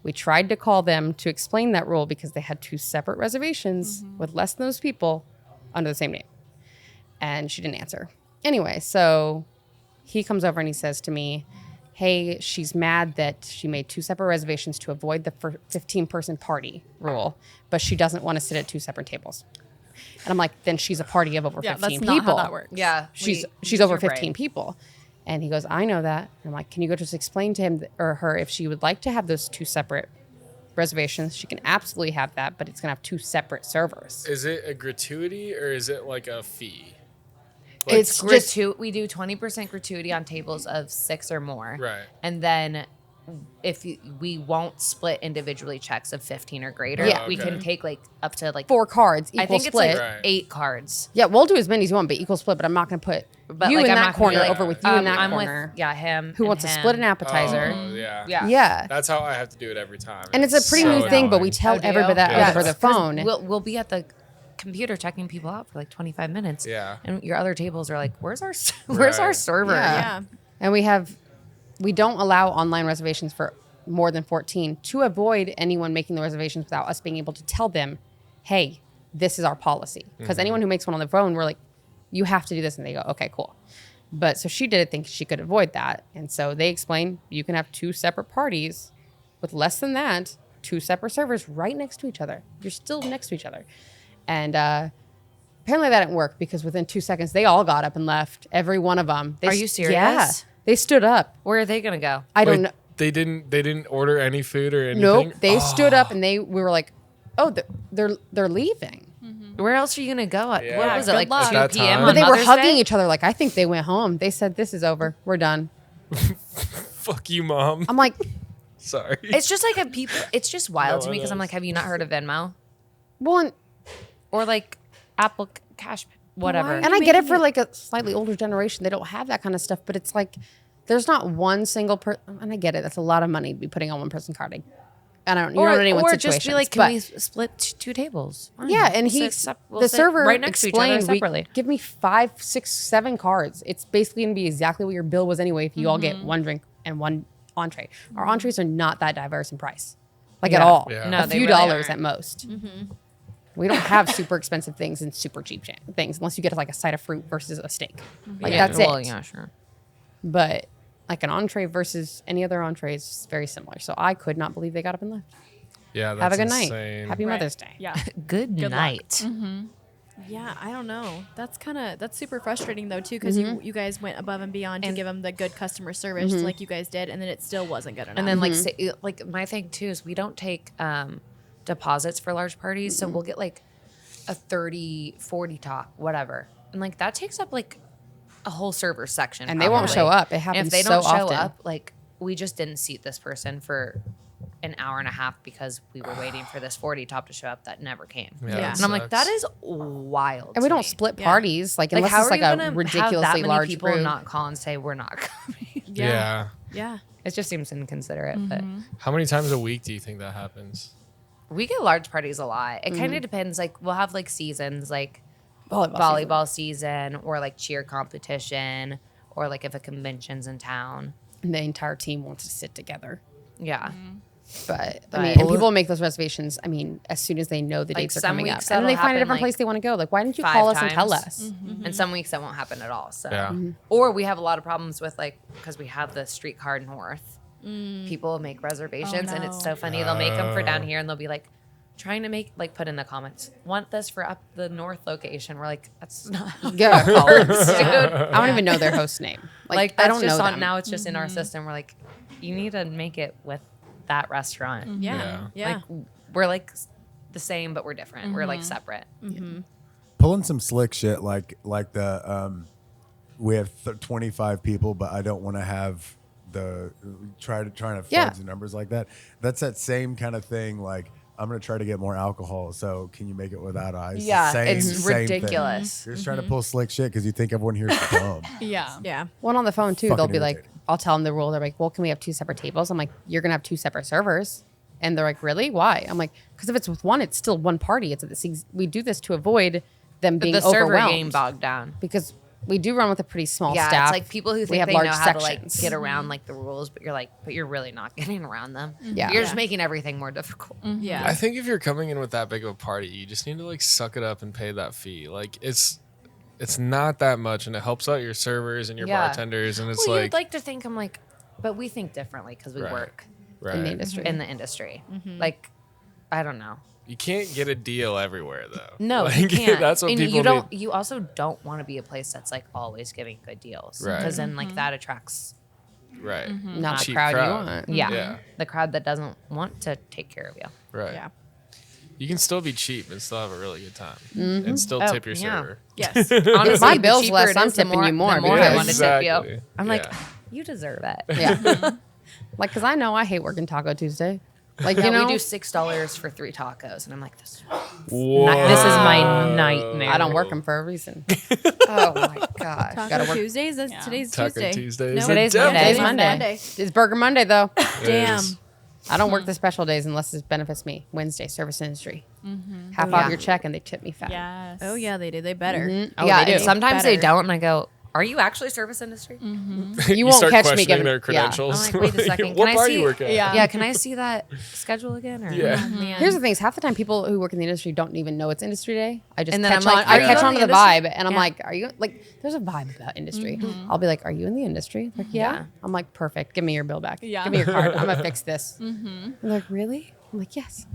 We tried to call them to explain that rule because they had two separate reservations with less than those people under the same name. And she didn't answer. Anyway, so he comes over and he says to me, hey, she's mad that she made two separate reservations to avoid the 15-person party rule, but she doesn't want to sit at two separate tables. And I'm like, then she's a party of over 15 that's people. not how that works. Yeah. She's over 15 people. And he goes, I know that. And I'm like, can you go just explain to him or her if she would like to have those two separate reservations? She can absolutely have that, but it's going to have two separate servers. Is it a gratuity or is it like a fee? It's just We do 20% gratuity on tables of 6 or more. Right. And then we won't split individually checks of 15 or greater. Yeah. We can take like up to like 4 cards, equal I think split. it's like Right. 8 cards. Yeah, we'll do as many as you want, but equal split. But I'm not going to put But you like, in I'm that not gonna be corner like, over with you in that I'm corner. with him. Who and wants to him. split an appetizer? Oh, yeah. Yeah. Yeah. That's how I have to do it every time. And it's a pretty new thing, but we tell Oh, do you? everybody that Yeah. over the 'Cause phone. We'll be at the computer checking people out for like 25 minutes. Yeah. And your other tables are like, where's our server? Yeah. And we don't allow online reservations for more than 14 to avoid anyone making the reservations without us being able to tell them, hey, this is our policy. Because anyone who makes one on the phone, we're like, you have to do this. And they go, okay, cool. But so she did think she could avoid that. And so they explained you can have 2 separate parties with less than that, 2 separate servers right next to each other. You're still next to each other. And apparently that didn't work because within 2 seconds, they all got up and left. Every one of them. Are you serious? Yeah. They stood up. Where are they going to go? I don't know. They didn't order any food or anything? Nope. They stood up and we were like, oh, they're leaving. Where else are you going to go? What Yeah, was it, good like luck. 2 At that p.m. time. on But they were Mother's hugging Day? each other like, I think they went home. They said, this is over. We're done. Fuck you, Mom. I'm like, Sorry. It's just like it's just wild No, to me it because I'm is. like, have you not heard of Venmo? well, Or like Apple Cash, whatever. and I get it for like a slightly older generation. They don't have that kind of stuff, but it's like, there's not one single person. And I get it. That's a lot of money to be putting on one person carding. And I don't, you don't know anyone's or situation. just be like, can we split 2 tables? Fine. Yeah, and We'll sit the server right next to each other explained, separately. give me 5, 6, 7 cards. It's basically going to be exactly what your bill was anyway if you all get one drink and one entree. Our entrees are not that diverse in price, like at all. Yeah. No, A they few really dollars aren't. at most. We don't have super expensive things and super cheap things unless you get like a side of fruit versus a steak. Like that's well, it. Yeah, sure. But like an entree versus any other entree is very similar. So I could not believe they got up and left. Yeah, that's Have a good insane. night. Happy Right. Mother's Day. Yeah. Good luck. night. Yeah, I don't know. That's super frustrating though too, because you guys went above and beyond to give them the good customer service like you guys did, and then it still wasn't good enough. And then like my thing too is we don't take deposits for large parties, so we'll get like a 30, 40 top, whatever, and like that takes up like a whole server section, And they won't probably. show up. It And happens if they so don't show often. up, like we just didn't seat this person for an hour and a half because we were waiting for this 40 top to show up that never came. Yeah. And I'm like, that is wild. And we to don't me. split parties. Like, unless how it's are like you a gonna have ridiculously that many large people group. not call and say we're not coming? Yeah. Yeah. It just seems inconsiderate. But How many times a week do you think that happens? we get large parties a lot. It kind of depends. Like we'll have like seasons, like Volleyball volleyball season, or like cheer competition, or like if a convention's in town. And the entire team wants to sit together. Yeah. But I Right. mean, and people make those reservations. I mean, as soon as they know the Like, dates are some coming up, weeks and then they that'll find a happen, different like, place they want to go. Like, why didn't you 5 call us and tell times. us? And some weeks that won't happen at all. So, Yeah. or we have a lot of problems with like because we have the Streetcar North. People make reservations, and it's so funny. They'll make them for down here, and they'll be like trying to make like put in the comments, want this for up the North location. We're like, that's not how Yeah, it works, dude. I don't even know their host name. Like I that's don't just know on them. now. It's just in our system. We're like, you need to make it with that restaurant. Yeah. Yeah. Like we're like the same, but we're different. We're like separate. Pulling some slick shit like the we have 25 people, but I don't want to have the trying to fudge Yeah. the numbers like that. That's that same kind of thing. Like, I'm gonna try to get more alcohol, so can you make it without ice? Yeah, Same it's thing. ridiculous. You're just trying to pull slick shit because you think everyone here is dumb. Yeah. Yeah. One on the phone too. Fucking They'll be like, irritating. I'll tell them the rule. They're like, well, can we have 2 separate tables? I'm like, you're gonna have 2 separate servers. And they're like, really? Why? I'm like, because if it's with one, it's still one party. We do this to avoid them being The server overwhelmed. game bogged down. Because we do run with a pretty small Yeah, staff. it's like people who We think have they large know how to like sections. get around like the rules, but you're really not getting around them. Yeah. You're just making everything more difficult. Yeah. I think if you're coming in with that big of a party, you just need to like suck it up and pay that fee. Like it's not that much, and it helps out your servers and your Yeah. bartenders, and it's Well, like, you'd like to think I'm like, but we think differently because we Right. work right. in the industry. in the industry. Like, I don't know. You can't get a deal everywhere though. No, like, you can't. That's what and people you don't. need. You also don't want to be a place that's like always giving good deals, Right. because then like that attracts Right. Not the Cheap crowd, you crowd. want. yeah, Yeah. the crowd that doesn't want to take care of you. Right. Yeah. You can still be cheap and still have a really good time, and still tip your yeah. server. Yes, honestly, My the bill's cheaper less, it I'm is, the tipping you more The more because- I want to tip you. Exactly. I'm like, Yeah. you deserve it. Yeah. Like, because I know I hate working Taco Tuesday. Like, Yeah, you know, we do $6 for 3 tacos, and I'm like, this is Whoa. my nightmare. I don't work them for a reason. Oh my gosh. Taco Gotta work. Today's today's Taco Tuesday. Tuesdays. No, Today's The devil. Monday. Today's Monday. It's Burger Monday, though. It Damn. is. I don't work the special days unless it benefits me. Wednesday, service industry. Half Yeah. off your check, and they tip me fat. Yes. Oh yeah, they do. They better. Oh, yeah, they and do. sometimes they Better. don't, and I go, "Are you actually service industry?" You won't start catch me questioning giving their yeah. credentials. I'm like, wait a second, what can I bar see- you work at? Yeah. Yeah, can I see that schedule again? Or, Yeah. Oh, man. Here's the thing: is half the time people who work in the industry don't even know it's industry day. I just And then catch I'm on. like, I are you catch in on to the the industry? vibe, and I'm Yeah. like, "Are you like?" There's a vibe about industry. I'll be like, "Are you in the industry?" Like, yeah. Yeah. I'm like, "Perfect. Give me your bill back. Yeah. Give me your card. I'm gonna fix this." They're like, "Really?" I'm like, "Yes."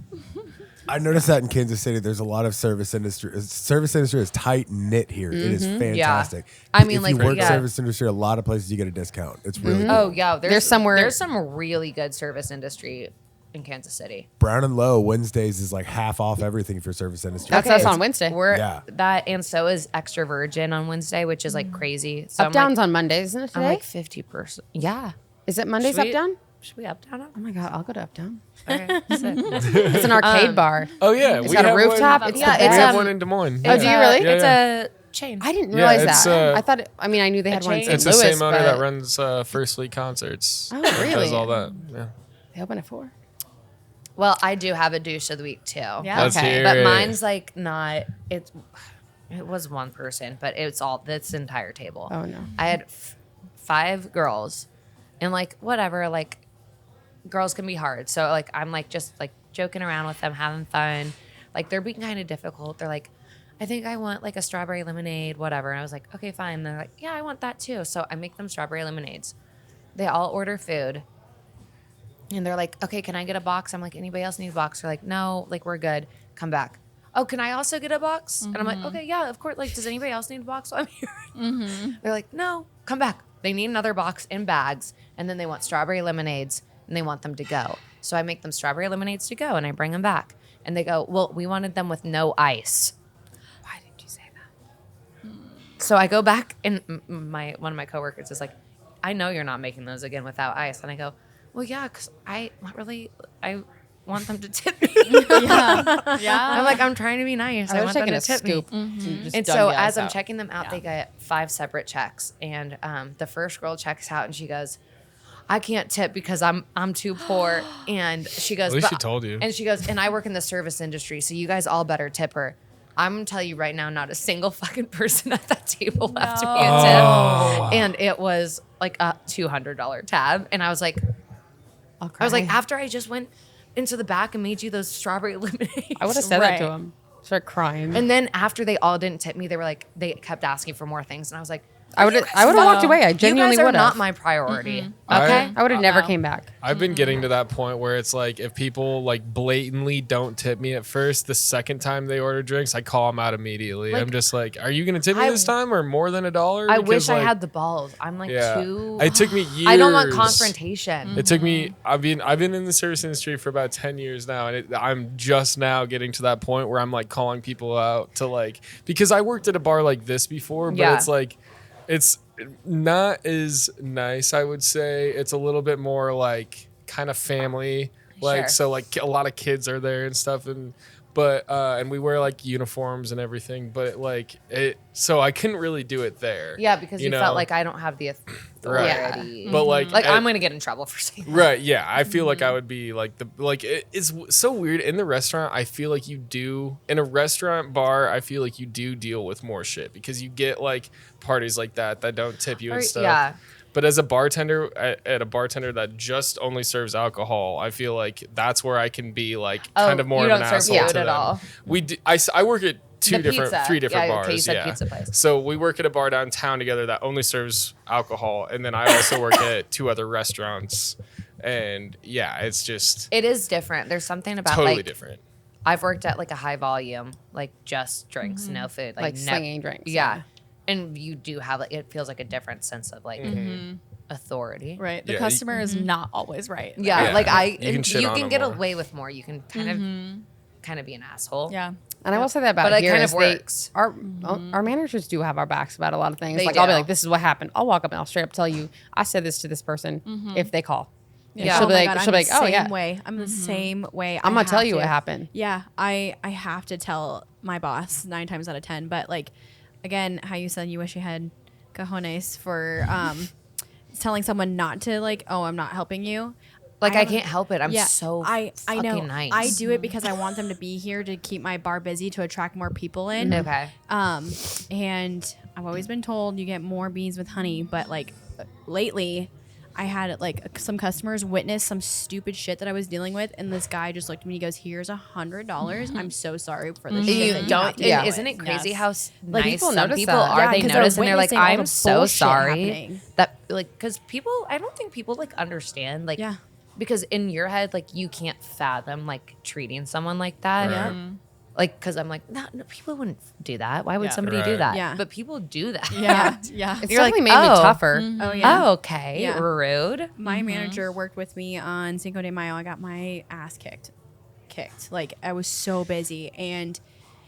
I noticed that in Kansas City, there's a lot of service industry. Service industry is tight knit here. It is fantastic. I mean, if like, you work yeah. service industry, a lot of places you get a discount. It's really Oh cool. yeah, There's somewhere- There's some really good service industry in Kansas City. Brown and Low Wednesdays is like half off everything for service industry. That's us on Wednesday. We're Yeah. that, and so is Extra Virgin on Wednesday, which is like crazy. So Up down's on Mondays, isn't it I'm today? like 50%. Yeah. Is it Mondays Should up we- down? Should we up down? Oh my god, I'll go to up down. Okay. sick. It's an arcade bar. Oh yeah, It's we got a have rooftop. One, It's Yeah, the it's we best. have one in Des Moines. Oh, do you really? Yeah, It's yeah. a chain. I didn't realize it's, that. I thought. I mean, I knew they had one in chain. St. It's Louis. the same owner that but runs First League Concerts. Oh, Does really? all that. Yeah. They open at 4. Well, I do have a douche of the week too. Yeah. Let's Okay, hear But it. mine's like not. It was one person, but it's all this entire table. Oh, no. I had 5 girls, and like whatever, like girls can be hard. So like I'm like just like joking around with them, having fun. Like they're being kind of difficult. They're like, I think I want like a strawberry lemonade, whatever. And I was like, okay, fine. And they're like, yeah, I want that too. So I make them strawberry lemonades. They all order food. And they're like, okay, can I get a box? I'm like, anybody else need a box? They're like, no, like we're good. Come back. Oh, can I also get a box? And I'm like, okay, yeah, of course. Like, does anybody else need a box? So I'm here. They're like, no, come back. They need another box in bags. And then they want strawberry lemonades and they want them to go. So I make them strawberry lemonades to go and I bring them back. And they go, well, we wanted them with no ice. Why didn't you say that? So I go back and one of my coworkers is like, I know you're not making those again without ice. And I go, well, yeah, because I want them to tip me. I'm like, I'm trying to be nice. I want them to tip me. And so as I'm checking them out, they get 5 separate checks. And the first girl checks out and she goes, I can't tip because I'm too poor. And she goes, At least she told you. And she goes, and I work in the service industry, so you guys all better tip her. I'm gonna tell you right now, not a single fucking person at that table left me a tip. And it was like a $200 tab. And I was like, after I just went into the back and made you those strawberry lemonades. I would have said that to him. Start crying. And then after they all didn't tip me, they were like, they kept asking for more things. And I was like, I would have walked away. I genuinely you guys would are have. not my priority. Okay. I would have never came back. I've been getting to that point where it's like if people like blatantly don't tip me at first, the second time they order drinks, I call them out immediately. I'm just like, are you going to tip me this time or more than $1? I wish I had the balls. I'm like too. It took me years. I don't want confrontation. It took me. I've been in the service industry for about 10 years now, and I'm just now getting to that point where I'm like calling people out to like, because I worked at a bar like this before, but it's like, it's not as nice, I would say. It's a little bit more like kind of family, like so like a lot of kids are there and stuff, and we wear like uniforms and everything, but like it, so I couldn't really do it there. Yeah, because you felt like I don't have the authority. But like I'm gonna get in trouble for saying that. Right, yeah. I feel like I would be like it's so weird in the restaurant. I feel like you do in a restaurant bar. I feel like you do deal with more shit because you get like parties like that don't tip you and stuff. Yeah. But as a bartender at a bartender that just only serves alcohol, I feel like that's where I can be like kind of more of an asshole to them. All. I work at three different bars. Okay, you said pizza place. So we work at a bar downtown together that only serves alcohol, and then I also work at 2 other restaurants. And yeah, it is different. There's something about totally different. I've worked at like a high volume, like just drinks, no food, like slinging drinks. Yeah. And you do have like, it feels like a different sense of like authority. Right. The customer is not always right. Yeah. Like you can get more. away with more. You can kind of be an asshole. Yeah. And I will say that about but here. It kind of works. Our managers do have our backs about a lot of things. They like do. I'll be like, this is what happened. I'll walk up and I'll straight up tell you, I said this to this person if they call. Yeah. She'll be like, oh yeah. I'm the same way. I'm gonna tell you what happened. Yeah. I have to tell my boss 9 times out of 10. But like, again, how you said you wish you had cojones for telling someone not to like, oh, I'm not helping you. Like I can't help it. I'm I know. Nice. I do it because I want them to be here to keep my bar busy to attract more people in. Okay. And I've always been told you get more beans with honey, but like lately I had like some customers witness some stupid shit that I was dealing with, and this guy just looked at me and he goes, "Here's $100. I'm so sorry for the shit that you have to deal with." Isn't it crazy how like, nice people some notice people that. are? They notice and they're like, witnessing all "I'm the so bullshit sorry." happening. That like because people, I don't think people like understand like because in your head like you can't fathom like treating someone like that. Right. Like, because I'm like, no, people wouldn't do that. Why would somebody do that? Yeah. But people do that. Yeah. It's definitely made me tougher. Oh, yeah. Oh, okay. Yeah. Rude. My manager worked with me on Cinco de Mayo. I got my ass kicked. Like, I was so busy. And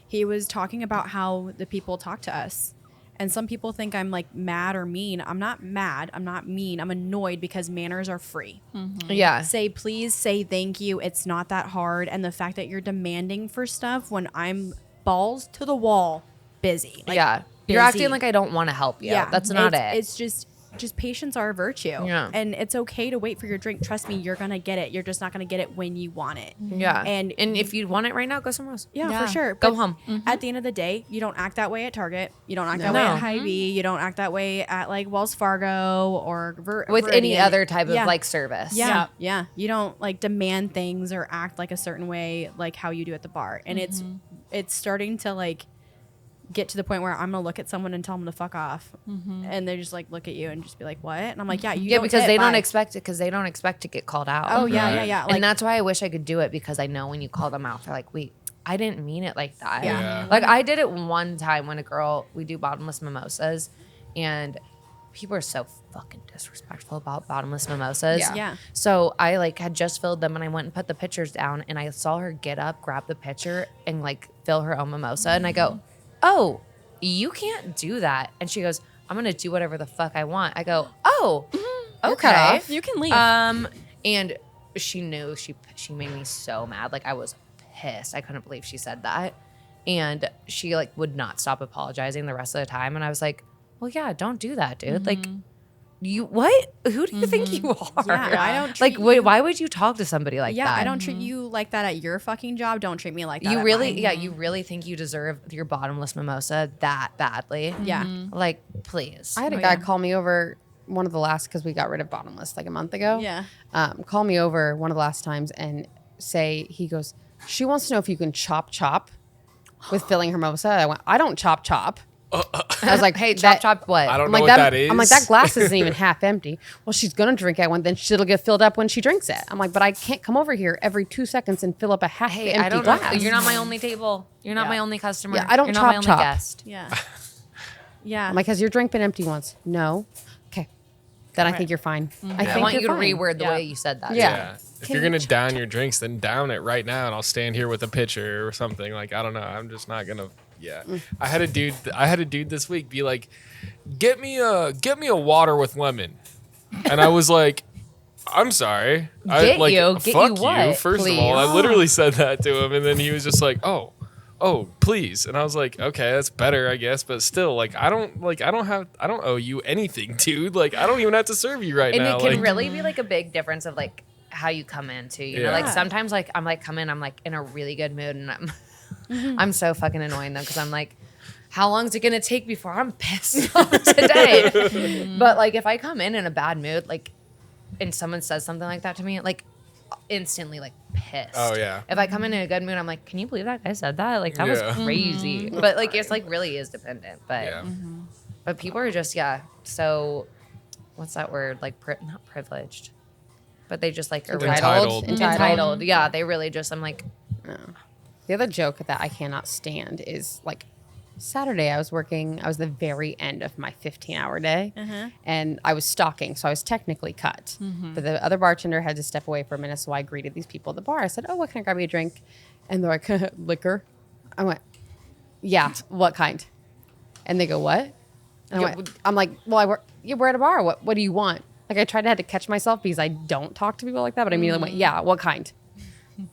he was talking about how the people talk to us. And some people think I'm like mad or mean. I'm not mad. I'm not mean. I'm annoyed because manners are free. Yeah. Say please, say thank you. It's not that hard. And the fact that you're demanding for stuff when I'm balls to the wall, busy. Like, You're busy. acting like I don't want to help you. Yeah. That's not it. It's just patience are a virtue. Yeah. And it's okay to wait for your drink. Trust me, you're going to get it. You're just not going to get it when you want it. Yeah. And if you want it right now, go somewhere else. Yeah, for sure. Go But home. At the end of the day, you don't act that way at Target. You don't act that way at Hy-Vee. You don't act that way at like Wells Fargo or with any Veridian. other type of like service. Yeah. You don't like demand things or act like a certain way like how you do at the bar. And it's starting to like get to the point where I'm gonna look at someone and tell them to fuck off, and they just like look at you and just be like, "What?" And I'm like, "Yeah, because they don't expect it because they don't expect to get called out." Oh yeah. Like, and that's why I wish I could do it because I know when you call them out, they're like, "Wait, I didn't mean it like that." Yeah. Like I did it one time when we do bottomless mimosas, and people are so fucking disrespectful about bottomless mimosas. Yeah. So I like had just filled them and I went and put the pitchers down and I saw her get up, grab the pitcher, and like fill her own mimosa, and I go, "Oh, you can't do that." And she goes, I'm gonna do whatever the fuck I want. I go, oh, You're cut okay. off. You can leave. And she knew she made me so mad. Like I was pissed. I couldn't believe she said that. And she like would not stop apologizing the rest of the time. And I was like, well, yeah, don't do that, dude. Like you, what? Who do you think you are? Yeah, I don't like, treat you- why would you talk to somebody like Yeah, that? I don't treat you like that at your fucking job. Don't treat me like that. You at really, mine. yeah, you really think you deserve your bottomless mimosa that badly? Yeah. Like, please. I had a guy call me over one of the last, because we got rid of bottomless like a month ago. Yeah. Call me over one of the last times and say, he goes, she wants to know if you can chop with filling her mimosa. I went, I don't chop. I was like, Hey, chop what? I don't I'm know like, what that is. I'm like, that glass isn't even half empty. Well, she's gonna drink it. Then she'll get filled up when she drinks it. I'm like, but I can't come over here every 2 seconds and fill up a half Hey, empty I don't glass. know. You're not my only table. You're not my only customer. Yeah, I don't You're not my chop. only guest. Yeah. Yeah. I'm like, has your drink been empty once? No. Okay. Then I think you're fine. I want you to you're fine. reword the Yeah. way you said that. Yeah. If you're gonna down your drinks, then down it right now, and I'll stand here with a pitcher or something. Like I don't know. I'm just not gonna. Yeah. I had a dude this week be like, get me a water with lemon, and I was like, I'm sorry. Get you fuck what, First please? of all, I literally said that to him, and then he was just like, oh, please. And I was like, okay, that's better, I guess, but still, like, I don't owe you anything, dude. Like, I don't even have to serve you right And now. it can like, really be like a big difference of like how you come in too. You know, like Yeah. sometimes like I'm like come in, I'm like in a really good mood and I'm so fucking annoying them because I'm like, how long is it gonna take before I'm pissed off today? But like if I come in a bad mood, like, and someone says something like that to me, like instantly like pissed. Oh, yeah. If I come in a good mood, I'm like, can you believe that guy said that? Like that Yeah. was crazy. But like it's like really is dependent. But yeah. but people are just so what's that word? Like not privileged. But they just like are Entitled. entitled. Yeah, they really just I'm like The other joke that I cannot stand is like Saturday I was the very end of my 15-hour day and I was stalking, so I was technically cut. But the other bartender had to step away for a minute, so I greeted these people at the bar. I said, oh, what can I grab you a drink? And they're like, liquor? I went, yeah, what kind? And they go, what? And I'm like, well, we're at a bar. What do you want? Like I had to catch myself because I don't talk to people like that, but I immediately went, yeah, what kind?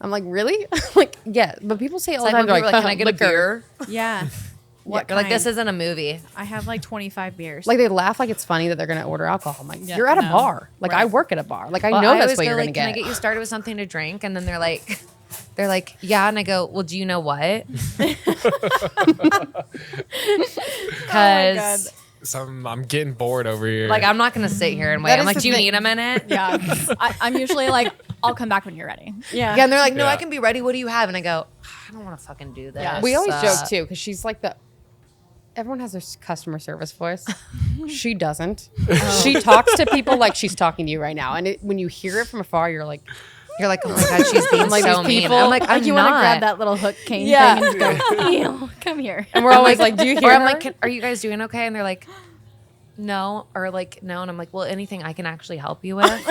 I'm like, really? Like, yeah. But people say it all the time. when They're people are like, can I get liquor. a beer? Yeah. What You're like, this kind? isn't a movie. I have like 25 beers. Like they laugh like it's funny that they're gonna order alcohol. I'm like, Yeah, you're at a no. bar. Like I Right. work at a bar. Like I Well, know that's always what go, you're gonna like, get. Can I get you started with something to drink? And then they're like, yeah. And I go, well, do you know what? Because I'm getting bored over here. like I'm not gonna sit here and wait. That I'm is like, the do you thing. need a minute? Yeah. I'm usually like, I'll come back when you're ready. yeah. Yeah, and they're like, no, Yeah. I can be ready. What do you have? And I go, I don't want to fucking do this. Yeah. We always joke too because she's like everyone has their customer service voice. She doesn't. She talks to people like she's talking to you right now, and when you hear it from afar, you're like, You're like, oh my god, she's being like, so these mean. people- I'm like, I'm you not. want to grab that little hook cane Yeah. thing and just go, "Ew, come here. and we're always like, do you hear? Or I'm her? like, are you guys doing okay? And they're like, no, or like, no. And I'm like, well, anything I can actually help you with?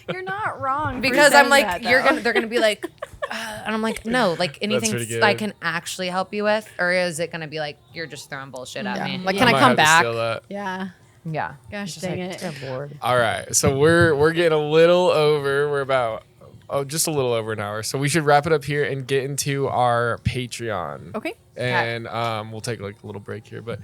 You're not wrong. for Because saying I'm like, that, they're gonna be like, and I'm like, no, like anything pretty good. I can actually help you with, or is it gonna be like you're just throwing bullshit at me? Like, Yeah. can I might come have to back? steal that. Yeah. Yeah. Gosh Just dang like, it. good Lord. All right, so we're getting a little over. We're about just a little over an hour. So we should wrap it up here and get into our Patreon. Okay. And we'll take like a little break here, but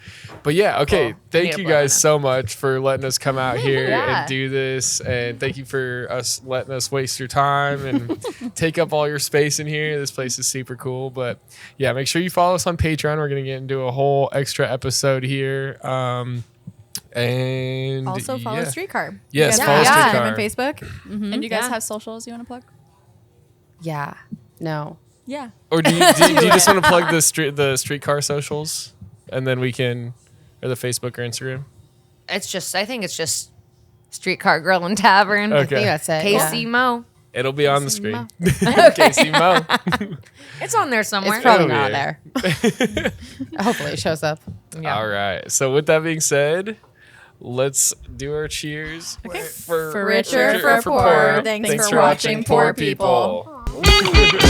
yeah, okay. Cool. Need Thank a you blow guys on so much for letting us come out here Yeah. and do this, and thank you for letting us waste your time and take up all your space in here. This place is super cool, but yeah, make sure you follow us on Patreon. We're gonna get into a whole extra episode here. And Also follow yeah. Streetcar. Yes, You guys follow have Streetcar. Instagram and Facebook. And you guys Yeah. have socials you want to plug? yeah, no. Yeah. Or do you just want to plug the streetcar socials, and then we can, or the Facebook or Instagram? I think it's just Streetcar Grille and Tavern. Okay. I think that's it. KC yeah. Mo. It'll be on the Casey Mo. screen. Casey Mo. It's on there somewhere. It's probably It'll not be there. Hopefully, it shows up. Yeah. All right. So with that being said, let's do our cheers. For richer, for poor. Thanks for watching, Poor People. people.